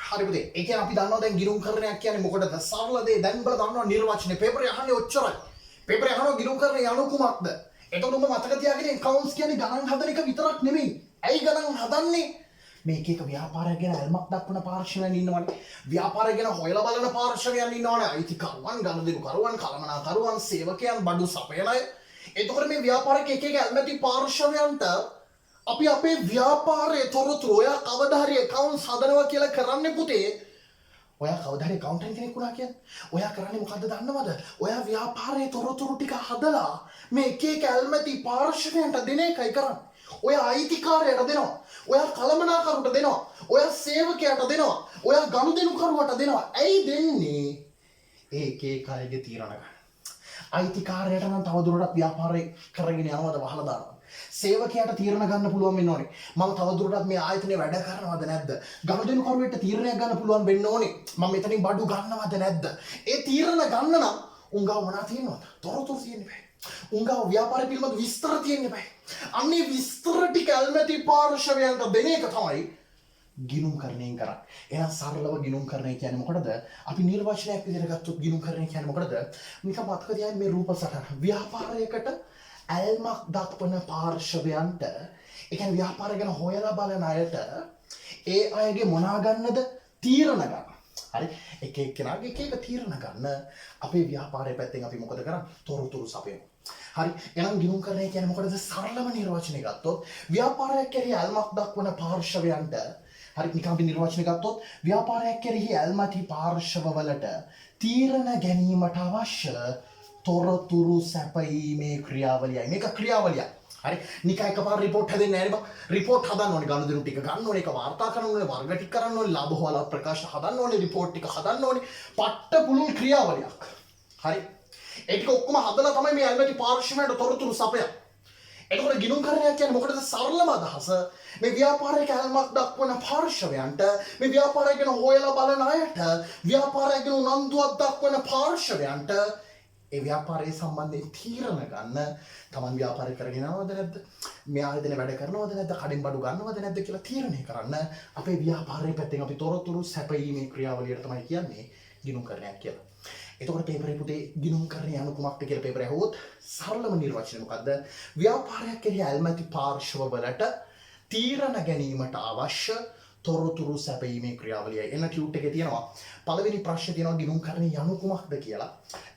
හරි පුතේ. ඒ කියන්නේ අපි දන්නවා දැන් ගිණුම්කරණයක් කියන්නේ මොකටද? සරල දේ දැන් බල දන්නවා නිර්වචනේ. පේපරේ අහන්නේ ඔච්චරයි. පේපරේ අහනවා ගිණුම්කරණය යනු කුමක්ද? එතකොට ඔබ මතක තියාගන්න accounts කියන්නේ ගණන් හදන එක විතරක් නෙමෙයි. ඇයි ගණන් හදන්නේ? මේ එක එක ව්‍යාපාරයක් ගැන ඇල්මක් දක්වන පාර්ශවයන් ඉන්නවනේ. ව්‍යාපාරය ගැන හොයලා බලන පාර්ශවයන් ඉන්නවනේ. අයිතිකරුවන්, ගනුදෙනුකරුවන්, කළමනාකරුවන්, සේවකයන්, බඩු සපයන අය. එතකොට මේ ව්‍යාපාරයක එක එක ඇල්මැති පාර්ශවයන්ට අපි අපේ ව්‍යාපාරයේ තොරතුරු ඔයා කවදා හරි accounts හදනවා කියලා කරන්නේ පුතේ. ඔයා කවදා හරි accountant කෙනෙක් වුණා කියන්නේ. ඔයා කරන්නේ මොකද්ද දන්නවද? ඔයා ව්‍යාපාරයේ තොරතුරු ටික හදලා මේ එක එක ඇල්මැති පාර්ශවයන්ට දෙන එකයි කරන්නේ. ඔයා අයිතිකාරයට දෙනවා. ඔයා කළමනාකරුට දෙනවා. ඔයා සේවකයාට දෙනවා. ඔයා ගනුදෙනුකරුවට දෙනවා. ඇයි දෙන්නේ? ඒක ඒක අයගේ තීරණ ගන්න. අයිතිකාරයට නම් තවදුරටත් ව්‍යාපාරය කරගෙන යනවද වහලා දානවා. සේවකයාට තීරණ ගන්න පුළුවන් වෙන්න ඕනේ. මම තවදුරටත් මේ ආයතනයේ වැඩ කරනවද නැද්ද? ගනුදෙනුකරුවෙට තීරණයක් ගන්න පුළුවන් වෙන්න ඕනේ. මම මෙතනින් බඩු ගන්නවද නැද්ද? ඒ තීරණ ගන්න නම් උංගව මොනවා තියෙනවද? තොරතුරු තියෙන්න බෑ. උංගව ව්‍යාපාර පිළිබඳ විස්තර තියෙන්න බෑ. අන්නේ විස්තර ටික ඇල්මැති පාර්ශවයන්ට දෙන එක තමයි ගිණුම්කරණයෙන් කරන්නේ. එහෙනම් සරලව ගිණුම්කරණය කියන්නේ මොකටද? අපි නිර්වචනයක් විදිහට ගත්තොත් ගිණුම්කරණය කියන්නේ මොකටද? නිකන් මතක තියාගන්න මේ රූප සටහන. ව්‍යාපාරයකට ඇල්මක් දක්වන පාර්ශවයන්ට, ඒ කියන්නේ ව්‍යාපාරය ගැන හොයලා බලන අයට ඒ අයගේ මොනා ගන්නද? තීරණ ගන්න. හරි? එක එක්කෙනාගේ එක එක තීරණ ගන්න. අපේ ව්‍යාපාරයේ පැත්තෙන් අපි මොකද කරන්නේ? තොරතුරු සපයනවා. හරි? එහෙනම් ගිණුම්කරණය කියන්නේ මොකටද? සරලම නිර්වචනය ගත්තොත් ව්‍යාපාරයක් කෙරෙහි ඇල්මක් දක්වන පාර්ශවයන්ට, හරි නිකන් අපි නිර්වචනය ගත්තොත් ව්‍යාපාරයක් කෙරෙහි ඇල්මැති පාර්ශවවලට තීරණ ගැනීමට අවශ්‍ය තොරතුරු සැපයීමේ ක්‍රියාවලියයි. මේක ක්‍රියාවලියක්. හරි? නිකන් එකපාර report හදන්නේ නැහැ නේ බං. report හදන්න ඕනේ, ගනුදෙනු ටික ගන්න ඕනේ, ඒක වාර්තා කරන්න ඕනේ, වර්ග ටික කරන්න ඕනේ, ලාභ හොලා ප්‍රකාශ හදන්න ඕනේ, report ටික හදන්න ඕනේ. පට්ට පුළුල් ක්‍රියාවලියක්. හරි? ඒ ටික ඔක්කොම හදලා තමයි මේ ඇල්මැති පාර්ශවයට තොරතුරු සපයන්නේ. එතකොට ගිණුම්කරණයක් කියන්නේ මොකටද? සරලම අදහස මේ ව්‍යාපාරයක ඇල්මක් දක්වන පාර්ශවයන්ට, මේ ව්‍යාපාරය ගැන හොයලා බලන අයට, ව්‍යාපාරය ගැන උනන්දුවක් දක්වන පාර්ශවයන්ට ඒ ව්‍යාපාරයේ සම්බන්ධයෙන් තීරණ ගන්න. Taman ව්‍යාපාරය කරගෙන යනවද නැද්ද? මේ ආයතන වැඩ කරනවද නැද්ද? කඩෙන් බඩු ගන්නවද නැද්ද කියලා තීරණය කරන්න අපේ ව්‍යාපාරයේ පැත්තෙන් අපි තොරතුරු සැපයීමේ ක්‍රියාවලියට තමයි කියන්නේ ගිණුම්කරණයක් කියලා. එතකොට පේපරේ පුතේ ගිණුම්කරණය යනු කුමක්ද කියලා පේපරේ අහුවොත් සරලම නිර්වචනය මොකද්ද? ව්‍යාපාරයක් කෙරෙහි ඇල්මැති පාර්ශවවලට තීරණ ගැනීමට අවශ්‍ය තොරතුරු සැපයීමේ ක්‍රියාවලියයි. එන්න ටියුට් එකේ තියෙනවා පළවෙනි ප්‍රශ්නේ තියෙනවා ගිණුම්කරණය යනු කුමක්ද කියලා.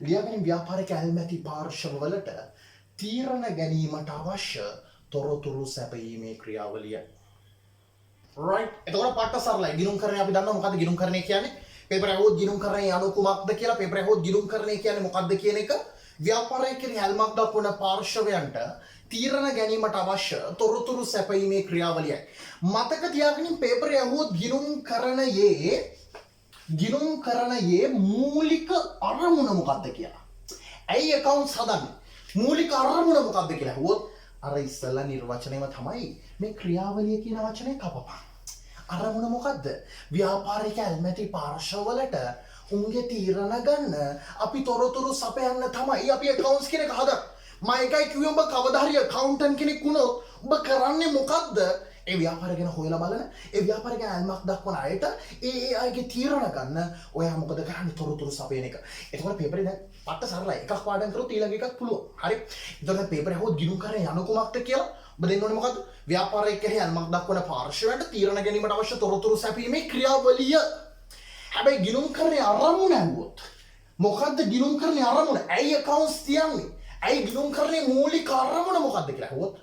ලියාගනින් ව්‍යාපාරික ඇල්මැති පාර්ශවවලට තීරණ ගැනීමට අවශ්‍ය තොරතුරු සැපයීමේ ක්‍රියාවලිය. right. එතකොට පාට සරලයි. ගිණුම්කරණය අපි දන්නවා මොකද්ද ගිණුම්කරණය කියන්නේ? පේපරේ අහුවොත් ගිණුම්කරණය යනු කුමක්ද කියලා. පේපරේ අහුවොත් ගිණුම්කරණය කියන්නේ මොකද්ද කියන එක ව්‍යාපාරයේ කෙරෙහි ඇල්මක් දක්වන පාර්ශවයන්ට තීරණ ගැනීමට අවශ්‍ය තොරතුරු සැපයීමේ ක්‍රියාවලියයි. මතක තියාගන්න පේපරේ අහුවොත් ගිණුම්කරණයේ මූලික අරමුණ මොකක්ද කියලා. ඇයි accounts හදන්නේ? මූලික අරමුණ මොකක්ද කියලා අහුවොත් අර ඉස්සෙල්ලා නිර්වචනයම තමයි මේ ක්‍රියාවලිය කියන වචනේ කපපන්. අරමුණ මොකද්ද? ව්‍යාපාරික ඇල්මැති පාර්ශවවලට උන්ගේ තීරණ ගන්න අපි තොරතුරු සපයන්න තමයි අපි accounts කියන එක හදන්නේ. මම එකයි කිව්වේ ඔබ කවදා හරි accountant කෙනෙක් වුණොත් ඔබ කරන්නේ මොකද්ද? ඒ ව්‍යාපාරය ගැන හොයලා බලන, ඒ ව්‍යාපාරය ගැන ඇල්මක් දක්වන අයට ඒ අයගේ තීරණ ගන්න ඔයා මොකද කරන්නේ? තොරතුරු සපයන එක. එතකොට පේපරේ දැන් පට්ට සරලයි. එකක් පාඩම් කරොත් ඊළඟ එකක් පුළුවන්. හරි. එතකොට පේපරේ හොත් ගිණුම්කරණය යන කුමක්ද කියලා ඔබ දෙන්න ඕනේ මොකද්ද? ව්‍යාපාරයේ කෙරෙහි ඇල්මක් දක්වන පාර්ශවයන්ට තීරණ ගැනීමට අවශ්‍ය තොරතුරු සැපීමේ ක්‍රියාවලිය. හැබැයි ගිණුම්කරණයේ අරමුණ ඇහුවොත් මොකද්ද ගිණුම්කරණයේ අරමුණ? ඇයි accounts තියන්නේ? ඇයි ගිණුම්කරණයේ මූලික අරමුණ මොකද්ද කියලා අහුවොත්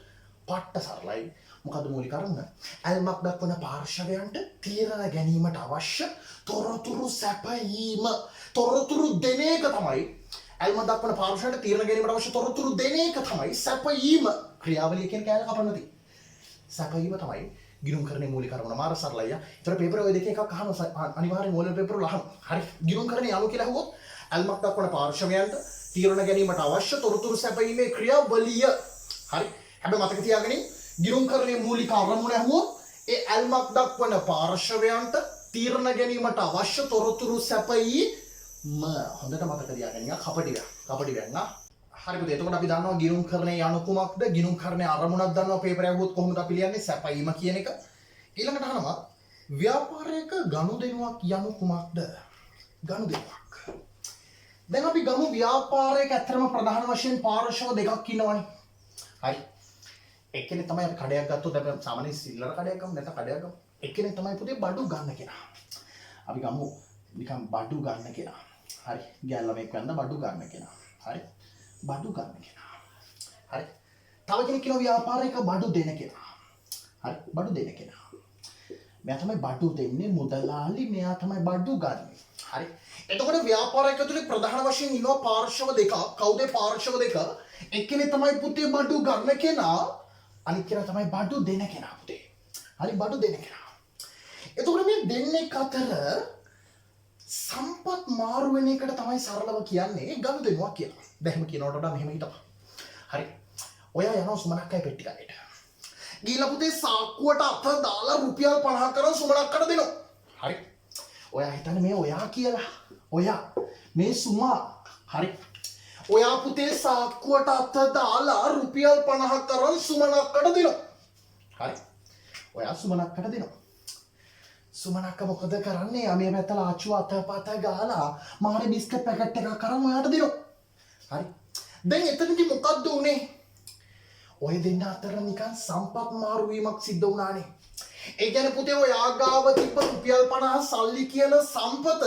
පට්ට සරලයි. මොකද්ද මූලික අරමුණ? ඇල්මක් දක්වන පාර්ශවයන්ට තීරණ ගැනීමට අවශ්‍ය තොරතුරු සැපයීම. තොරතුරු දෙන එක තමයි ඇල්මක් දක්වන පාර්ශවයන්ට තීරණ ගැනීමට අවශ්‍ය තොරතුරු දෙන එක තමයි සැපයීම. ක්‍රියාවලිය කියන කෑල්ල කපන්න තියෙන්නේ. සැපයීම තමයි ගිණුම්කරණයේ මූලික අරමුණ. මාර සරලයි. ඒතර පේපරේ ඔය දෙකේ එකක් අහනවා අනිවාර්යෙන් ඕලෙවල් පේපර වල අහනවා. හරි. ගිණුම්කරණයේ යනු කියලා අහුවොත් ඇල්මක් දක්වන පාර්ශවයන්ට තීරණ ගැනීමට අවශ්‍ය තොරතුරු සැපයීමේ ක්‍රියාවලිය. හරි. හැබැයි මතක තියාගනින් ගිණුම්කරණයේ මූලික අරමුණ ඇහුවොත් ඒ ඇල්මක් දක්වන පාර්ශවයන්ට තීරණ ගැනීමට අවශ්‍ය තොරතුරු සැපයීම. හොඳට මතක තියාගන්න. කපටි වෙන්න. හරි පුතේ. එතකොට අපි දන්නවා ගිණුම්කරණයේ යනු කුමක්ද? ගිණුම්කරණයේ අරමුණක් දන්නවා. පේපර් ඇහුවොත් කොහොමද අපි ලියන්නේ? සැපයීම කියන එක. ඊළඟට අහනවා ව්‍යාපාරයක ගනුදෙනුවක් යනු කුමක්ද? ගනුදෙනුවක්. දැන් අපි ගමු ව්‍යාපාරයක ඇත්තටම ප්‍රධාන වශයෙන් පාර්ශව දෙකක් ඉන්නවනේ. හරි. එක්කෙනෙක් තමයි අපි කඩයක් ගත්තොත් අපි සාමාන්‍යයෙන් සිල්ලර කඩයක් ගමු නැත්නම් කඩයක් ගමු. එක්කෙනෙක් තමයි පුතේ බඩු ගන්න කෙනා. අපි ගමු නිකන් බඩු ගන්න කෙනා. හරි. ගෑල් ළමෙක් වන්ද බඩු ගන්න කෙනා. හරි. බඩු ගන්න කෙනා. හරි. තව කෙනෙක් කියනවා ව්‍යාපාරික බඩු දෙන කෙනා. හරි. බඩු දෙන කෙනා. මෙයා තමයි බඩු දෙන්නේ මුදලාලි, මෙයා තමයි බඩු ගන්නේ. හරි. එතකොට ව්‍යාපාරයක තුල ප්‍රධාන වශයෙන් ඉන්නවා පාර්ශව දෙකක්. කවුද පාර්ශව දෙක? එක්කෙනෙක් තමයි පුතේ බඩු ගන්න කෙනා, අනිත් කෙනා තමයි බඩු දෙන කෙනා පුතේ. හරි. බඩු දෙන කෙනා. එතකොට මේ දෙන්නේ අතර සම්පත් මාරු වෙන එකට තමයි සරලව කියන්නේ ගනුදෙනුවක් කියලා. දැන් එහෙම කියනකොට වඩා මෙහෙම හිතපන්. හරි. ඔයා යනවා සුමනක්කයි පෙට්ටි කඩේට. ගිහලා පුතේ සාක්කුවට අත දාලා රුපියල් 50 කරන් සුමනක්කට දෙනවා. හරි. ඔයා හිතන්නේ මේ ඔයා කියලා. ඔයා මේ සුමා. හරි. ඔයා පුතේ සාක්කුවට අත දාලා රුපියල් 50 කරන් සුමනක්කට දෙනවා. හරි. ඔයා සුමනක්කට දෙනවා. සුමනක්ක මොකද කරන්නේ? මේ පැත්ත ලාච්චුව අතපත ගාලා මාරේ බිස්කට් පැකට් එකක් කරන් ඔයාට දෙනවා. හරි. දැන් එතනදි මොකද්ද උනේ? ඔය දෙන්න අතර නිකන් සම්පත් මාරු වීමක් සිද්ධ වුණානේ. ඒ කියන්නේ පුතේ ඔයා ගාව තිබ්බ රුපියල් 50 සල්ලි කියන සම්පත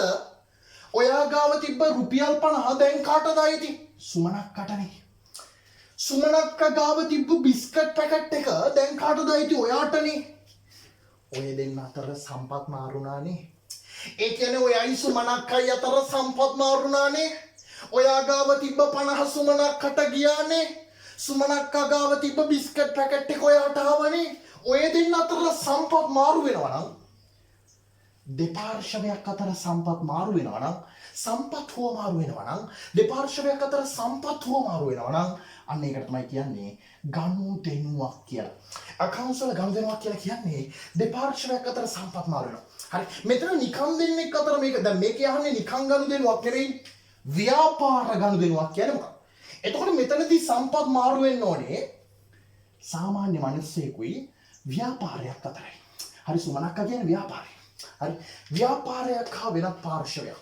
ඔයා ගාව තිබ්බ රුපියල් 50 දැන් කාටද අයිති? සුමනක්කටනේ. සුමනක්ක ගාව තිබ්බ බිස්කට් පැකට් එක දැන් කාටද අයිති? ඔයාටනේ. ඔය දෙන්න අතර සම්පත් මාරුණානේ. ඒ කියන්නේ ඔයයි සුමනක්කයි අතර සම්පත් මාරුණානේ. ඔයා ගාව තිබ්බ 50 සුමනක්කට ගියානේ. සුමනක්කා ගාව තිබ්බ බිස්කට් පැකට් එක ඔයාට ආවනේ. ඔය දෙන්න අතර සම්පත් මාරු වෙනවා නම්, දෙපාර්ශවයක් අතර සම්පත් මාරු වෙනවා නම්, සම්පත් හෝ මාරු වෙනවා නම්, දෙපාර්ශවයක් අතර සම්පත් හෝ මාරු වෙනවා නම්, අන්න ඒකට තමයි කියන්නේ ගනුදෙනුවක් කියලා. accounts වල ගනුදෙනුවක් කියලා කියන්නේ දෙපාර්ශවයක් අතර සම්පත් මාරු වෙනවා. හරි. මෙතන නිකම් දෙන්නෙක් අතර මේක දැන් මේක යහන්නේ නිකම් ගනුදෙනුවක් නෙවෙයි. ව්‍යාපාර ගනුදෙනුවක් කියන්නේ මොකක්ද? එතකොට මෙතනදී සම්පත් මාරු වෙන්න ඕනේ සාමාන්‍ය මිනිස්සෙකුයි ව්‍යාපාරයක් අතරයි. හරි. සුමනක්කා කියන්නේ ව්‍යාපාරය. හරි. ව්‍යාපාරයක් හා වෙනත් පාර්ශවයක්.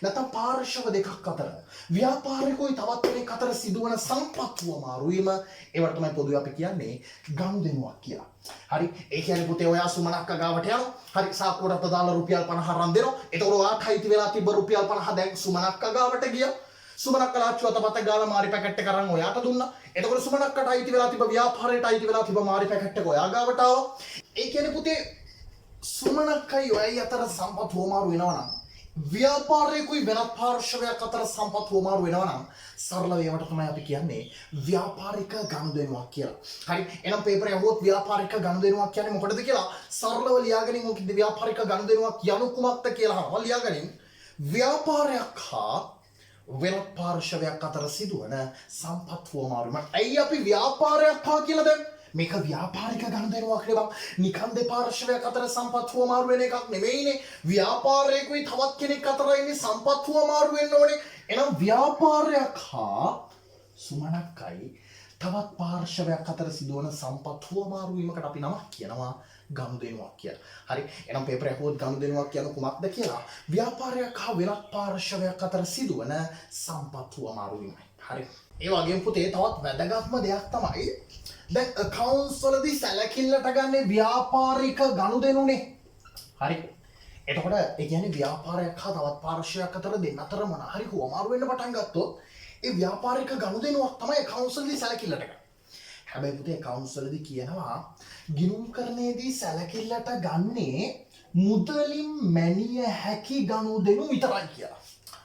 නැත්නම් පාර්ශව දෙකක් අතර ව්‍යාපාරිකුයි තවත් කෙනෙක් අතර සිදුවන සම්පත් හුව මාරු වීම, ඒවට තමයි පොදුවේ අපි කියන්නේ ගනුදෙනුවක් කියලා. හරි. ඒ කියන්නේ පුතේ ඔයා සුමනක්කා ගාවට යනවා. හරි. සාක්කුවට දාලා රුපියල් 50 අරන් දෙනවා. එතකොට ඔයාට අයිති වෙලා තිබ්බ රුපියල් 50 දැන් සුමනක්කා ගාවට ගියා. සුමනක්කා ලාච්චුව අතපත ගාලා මාරි පැකට් එක අරන් ඔයාට දුන්නා. එතකොට සුමනක්කට අයිති වෙලා තිබ්බ ව්‍යාපාරයට අයිති වෙලා තිබ්බ මාරි පැකට් එක ඔයා ගාවට ආවා. ඒ කියන්නේ පුතේ සුමනක්කයි ඔයයි අතර සම්පත් හුව මාරු වෙනවා නම්, ව්‍යාපාරයකුයි වෙනත් පාර්ශවයක් අතර සම්පත් හුව මාරු වෙනවා නම්, සරල වේවට තමයි අපි කියන්නේ ව්‍යාපාරික ගනුදෙනුවක් කියලා. හරි. එහෙනම් පේපරේ අහුවොත් ව්‍යාපාරික ගනුදෙනුවක් කියන්නේ මොකටද කියලා සරලව ලියාගනින්. මොකද ව්‍යාපාරික ගනුදෙනුවක් යනු කුමක්ද කියලා අහනවා. ලියාගනින්. ව්‍යාපාරයක් හා වෙනත් පාර්ශවයක් අතර සිදුවන සම්පත් හුව මාරු වීම. ඇයි අපි ව්‍යාපාරයක් හා කියලා දැන්? මේක ව්‍යාපාරික ගනුදෙනුවක් නෙවෙයි. නිකන් දෙපාර්ශවයක් අතර සම්පත් හුව මාරු වෙන එකක් නෙමෙයිනේ. ව්‍යාපාරයකුයි තවත් කෙනෙක් අතර ඉන්නේ සම්පත් හුව මාරු වෙන්න ඕනේ. එහෙනම් ව්‍යාපාරයක් හා සුමනක්කයි තවත් පාර්ශවයක් අතර සිදුවන සම්පත් හුව මාරු වීමකට අපි නමක් කියනවා ගනුදෙනුවක් කියලා. හරි. එහෙනම් පේපරේ අහුවොත් ගනුදෙනුවක් කියන්නේ කුමක්ද කියලා? ව්‍යාපාරයක් හා වෙනත් පාර්ශවයක් අතර සිදුවන සම්පත් හුව මාරු වීමයි. හරි. ඒ වගේම පුතේ තවත් වැදගත්ම දෙයක් තමයි දැන් accounts වලදී සැලකිල්ලට ගන්නේ ව්‍යාපාරික ගනුදෙනුනේ. හරි. එතකොට ඒ කියන්නේ ව්‍යාපාරයක් හා තවත් පාර්ශවයක් අතර දෙන්න අතර මොන හරි හුව මාරු වෙන්න පටන් ගත්තොත් ඒ ව්‍යාපාරික ගනුදෙනුවක් තමයි accounts වලදී සැලකිල්ලට ගන්නේ. හැබැයි පුතේ accounts වලදී කියනවා ගිණුම්කරණයේදී සැලකිල්ලට ගන්නේ මුදලින් මැනිය හැකි ගනුදෙනු විතරයි කියලා.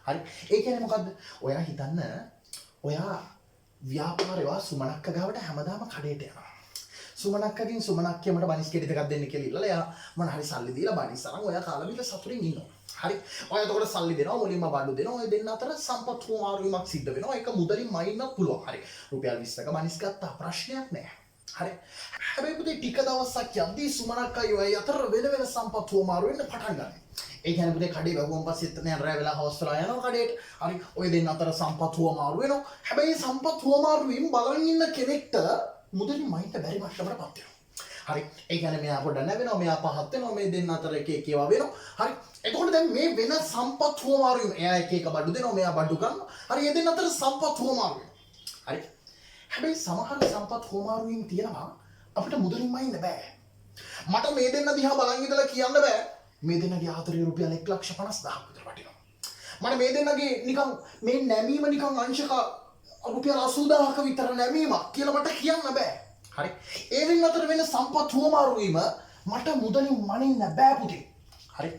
හරි. ඒ කියන්නේ මොකද්ද? ඔයා හිතන්න ඔයා ව්‍යාපාරේවා සුමනක්ක ගාවට හැමදාම කඩේට යනවා. සුමනක්කගෙන් සුමනක්කේ මට බනිස් කෙටි දෙකක් දෙන්න කියලා ඉල්ලලා එයා මොන හරි සල්ලි දීලා බනිස් අරන් ඔයා කාලා බිල සතුටින් ඉන්නවා. හරි. ඔයා එතකොට සල්ලි දෙනවා, මුලින්ම බඩු දෙනවා. ඔය දෙන්න අතර සම්පත් හුව මාරු වීමක් සිද්ධ වෙනවා. ඒක මුදලින් මයින්නත් පුළුවන්. හරි. රුපියල් 20ක බනිස් ගත්තා ප්‍රශ්නයක් නෑ. හරි. හැබැයි පුතේ ටික දවසක් යද්දී සුමනක්කයි ඔයයි අතර වෙන වෙන සම්පත් හුව මාරු වෙන්න පටන් ගන්නවා. ඒ කියන්නේ පුතේ කඩේ වැහුවම පස්සේ එතන රැ වෙලා හවස් වෙලා යනවා කඩේට. හරි. ඔය දෙන්න අතර සම්පත් හුව මාරු වෙනවා. හැබැයි සම්පත් හුව මාරු වීම බලන් ඉන්න කෙනෙක්ට මුදලින් මයින්න බැරි මට්ටමකට පත් වෙනවා. හරි. ඒ කියන්නේ මෙයා පොඩ නැවෙනවා, මෙයා පහත් වෙනවා, මේ දෙන්න අතර එක එක ඒවා වෙනවා. හරි. එතකොට දැන් මේ වෙන සම්පත් හුව මාරු වීම. එයා එක එක බඩු දෙනවා, මෙයා බඩු ගන්නවා. හරි. මේ දෙන්න අතර සම්පත් හුව මාරු වෙනවා. හරි. හැබැයි සමහර සම්පත් හුව මාරු වීම තියෙනවා අපිට මුදලින් මයින්න බෑ. මට මේ දෙන්න දිහා බලන් ඉඳලා කියන්න බෑ මේ දෙන්නගේ ආදරේ රුපියල් 1,50,000ක් විතර වටිනවා. මට මේ දෙන්නගේ නිකන් මේ නැමීම නිකන් අංශක රුපියල් 80,000ක විතර නැමීමක් කියලා මට කියන්න බෑ. හරි. ඒ වෙන අතර වෙන සම්පත් හුවමාරු වීම මට මුදලින් මනින්න බෑ පුතේ. හරි.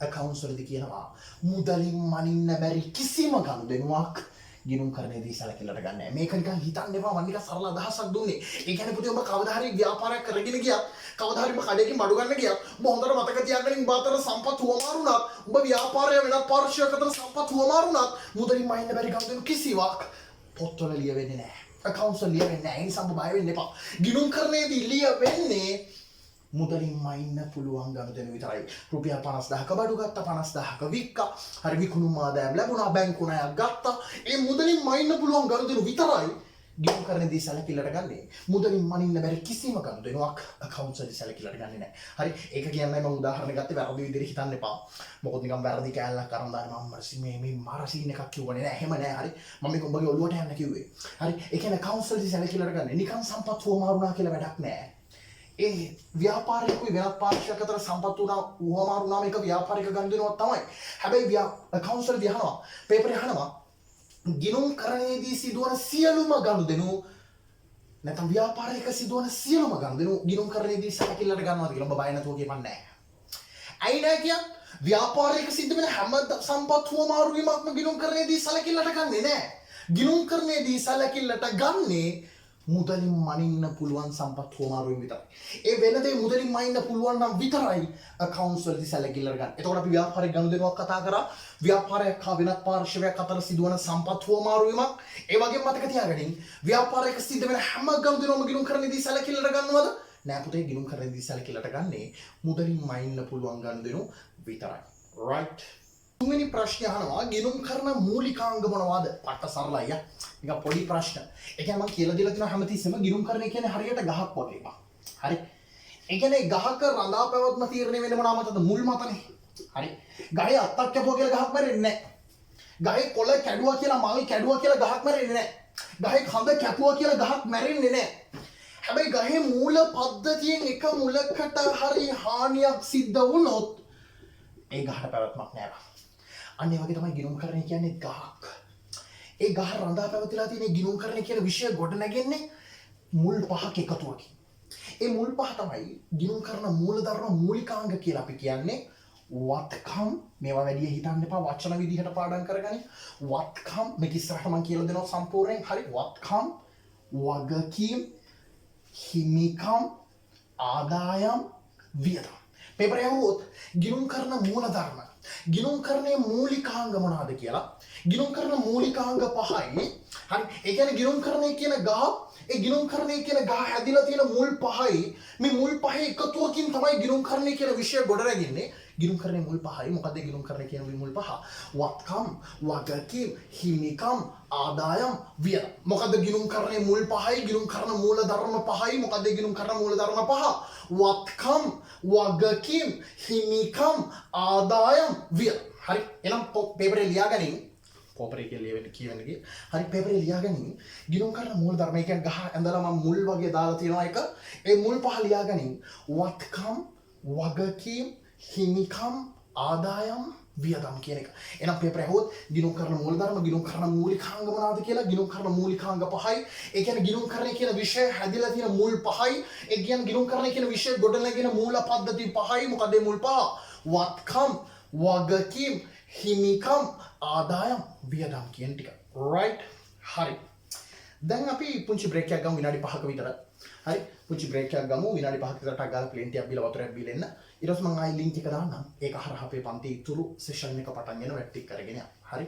accounts වලදී කියනවා මුදලින් මනින්න බැරි කිසිම ගනුදෙනුවක් ගිණුම්කරණයේදී සැලකිල්ලට ගන්න නැහැ. මේක නිකන් හිතන්න එපා මම නිකන් සරල අදහසක් දුන්නේ. ඒ කියන්නේ පුතේ ඔබ කවදා හරි ව්‍යාපාරයක් කරගෙන ගියත් කවදා හරි ඔබ කඩේකින් බඩු ගන්න ගියත් ඔබ හොඳට මතක තියාගන්න බාතර සම්පත් හුවමාරු වුණත් ඔබ ව්‍යාපාරය වෙනත් පාර්ශ්වයක අතර සම්පත් හුවමාරු වුණත් මුදලින් මනින්න බැරි ගනුදෙනු කිසිවක් පොත්වල ලියවෙන්නේ නැහැ. accounts වල ලියවෙන්නේ නැහැ. ඒ නිසා ඔබ බය වෙන්න එපා. ගිණුම්කරණයේදී ලියවෙන්නේ මුදලින් මයින්න පුළුවන් ගනුදෙනු විතරයි. රුපියල් 50,000ක බඩු ගත්තා 50,000ක වික්කා. හරි විකුණුම් ආදායම් ලැබුණා බැංකු ණයක් ගත්තා. ඒ මුදලින් මයින්න පුළුවන් ගනුදෙනු විතරයි ගිණුම්කරණයේදී සැලකිල්ලට ගන්නේ. මුදලින් මනින්න බැරි කිසිම ගනුදෙනුවක් accounts වලදී සැලකිල්ලට ගන්නේ නැහැ. හරි ඒක කියන්නේ මම උදාහරණ ගත්තේ වැරදි විදිහට හිතන්න එපා. මොකද නිකන් වැරදි කෑල්ලක් අරන් දාන්න මම මේ මාරසින් එකක් කිව්වනේ නෑ. එහෙම නෑ. හරි මම මේක උඹගේ ඔළුවට යන්න කිව්වේ. හරි ඒ කියන්නේ accounts වලදී සැලකිල්ලට ගන්නේ නිකන් සම්පත් හොමාරුණා කියලා වැඩක් නෑ. ඒ ව්‍යාපාරිකුයි වෙනත් පාර්ශ්වයක අතර සම්පත් වුණාම ඒක ව්‍යාපාරික ගනුදෙනුවක් තමයි. හැබැයි accounts වලදී අහනවා පේපරේ අහනවා ගිණුම්කරණයේදී සිදුවන සියලුම ගනුදෙනු නැත්නම් ව්‍යාපාරයක සිදුවන සියලුම ගනුදෙනු ගිණුම්කරණයේදී සැලකිල්ලට ගන්නවාද කියලා ඔබ බය නැතුව කියපන්නේ නැහැ. ඇයි නෑ කියන්නේ? ව්‍යාපාරයක සිද්ධ වෙන හැම සම්පත් වුවමාරු වීමක්ම ගිණුම්කරණයේදී සැලකිල්ලට ගන්නෙ නෑ. ගිණුම්කරණයේදී සැලකිල්ලට ගන්නේ මුදලින් මනින්න පුළුවන් සම්පත් හොමාරු වීම විතරයි. ඒ වෙන දේ මුදලින් මනින්න පුළුවන් නම් විතරයි accounts වලදී සැලකිල්ලට ගන්න. එතකොට අපි ව්‍යාපාරික ගනුදෙනුවක් කතා කරා. ව්‍යාපාරයක් හා වෙනත් පාර්ශවයක් අතර සිදුවන සම්පත් හොමාරු වීමක්. ඒ වගේම මතක තියාගනින් ව්‍යාපාරයක සිද්ධ වෙන හැම ගනුදෙනුවම ගිණුම්කරණයේදී සැලකිල්ලට ගන්නවද? නෑ පුතේ ගිණුම්කරණයේදී සැලකිල්ලට ගන්නේ මුදලින් මනින්න පුළුවන් ගනුදෙනු විතරයි. right. තුන්වෙනි ප්‍රශ්නය අහනවා ගිණුම්කරණ මූලිකාංග මොනවාද? පට්ට සරලයි. නිකන් පොඩි ප්‍රශ්න. ඒ කියන්නේ මම කියලා දීලා තියෙනවා හැමතිස්සෙම ගිණුම්කරණය කියන්නේ හරියට ගහක් වගේ එකක්. හරි. ඒ කියන්නේ ගහක රඳා පැවැත්ම තීරණය වෙන්නේ මොනවා මතද? මුල් මතනේ. හරි. ගහේ අත්තක් කැපුවා කියලා ගහක් මැරෙන්නේ නැහැ. ගහේ කොළ කැඩුවා කියලා මල් කැඩුවා කියලා ගහක් මැරෙන්නේ නැහැ. ගහේ කඳ කැපුවා කියලා ගහක් මැරෙන්නේ නැහැ. හැබැයි ගහේ මූල පද්ධතියෙන් එක මුලකට හරි හානියක් සිද්ධ වුණොත් ඒ ගහට පැවැත්මක් නැහැ. අන්න ඒ වගේ තමයි ගිණුම්කරණය කියන්නේ ගහක්. ඒ ගහ රඳා පැවතිලා තියෙන ගිණුම්කරණය කියන විෂය ගොඩ නැගෙන්නේ මුල් පහක එකතුවකින්. ඒ මුල් පහ තමයි ගිණුම්කරණ මූලධර්ම මූලිකාංග කියලා අපි කියන්නේ. වත්කම් මේවා වැඩි හිතන්න එපා වචන විදිහට පාඩම් කරගන්න. වත්කම් මේක ඉස්සරහට මම කියලා දෙනවා සම්පූර්ණයෙන්. හරි වත්කම් වගකීම් හිමිකම් ආදායම් වියදම්. පේපරේ අහුවොත් ගිණුම්කරණ මූලධර්ම ගිණුම්කරණයේ මූලිකාංග මොනවාද කියලා. ගිණුම්කරණ මූලිකාංග පහයි. හරි ඒ කියන්නේ ගිණුම්කරණය කියන ගහ ඒ ගිණුම්කරණය කියන ගහ හැදිලා තියෙන මුල් පහයි. මේ මුල් පහේ එකතුවකින් තමයි ගිණුම්කරණය කියන විෂය ගොඩ නැගින්නේ. ගිණුම්කරණයේ මුල් පහයි. මොකද්ද ගිණුම්කරණය කියන මුල් පහ? වත්කම් වගකීම් හිමිකම් ආදායම් වියදම්. මොකද්ද ගිණුම්කරණයේ මුල් පහයි? ගිණුම්කරණ මූල ධර්ම පහයි. මොකද්ද ගිණුම්කරණ මූල ධර්ම පහ? වත්කම් වගකීම් හිමිකම් ආදායම් වියදම්. හරි එහෙනම් පේපරේ ලියාගනින් පේපරේ කියවෙන්නේ හරි පේපරේ ලියාගනින් ගිණුම්කරණ මූල ධර්ම කියන්නේ ගහ ඇඳලා මම මුල් වගේ දාලා තියෙනවා එක ඒ මුල් පහ ලියාගනින් වත්කම් වගකීම් හිමිකම් ආදායම් වියදම් කියන එක. එහෙනම් පේපරේ හොත් ගිණුම්කරණ මූල ධර්ම ගිණුම්කරණ මූලිකාංග මොනවාද කියලා ගිණුම්කරණ මූලිකාංග පහයි. ඒ කියන්නේ ගිණුම්කරණය කියන විෂය හැදිලා තියෙන මුල් පහයි. ඒ කියන්නේ ගිණුම්කරණය කියන විෂය ගොඩනැගෙන මූල පද්ධති පහයි. මොකද මේ මුල් පහ? වත්කම් වගකීම් හිමිකම් ආදායම් වියදම් කියන ටික. right හරි. දැන් අපි පුංචි බ්‍රේක් එකක් ගමු විනාඩි 5ක විතර. හරි පුංචි බ්‍රේක් එකක් ගමු විනාඩි 5ක විතර ටක් ගාලා ප්ලේන් ටිකක් බීලා වතුරක් බීලා එන්න. ඊට පස්සේ මම ආයි ලින්ක් එක දාන්නම්. ඒක හරහා අපේ පන්ති ඉතුරු සෙෂන් එක පටන් ගෙන වැට්ටික් කරගෙන යන්න. හරි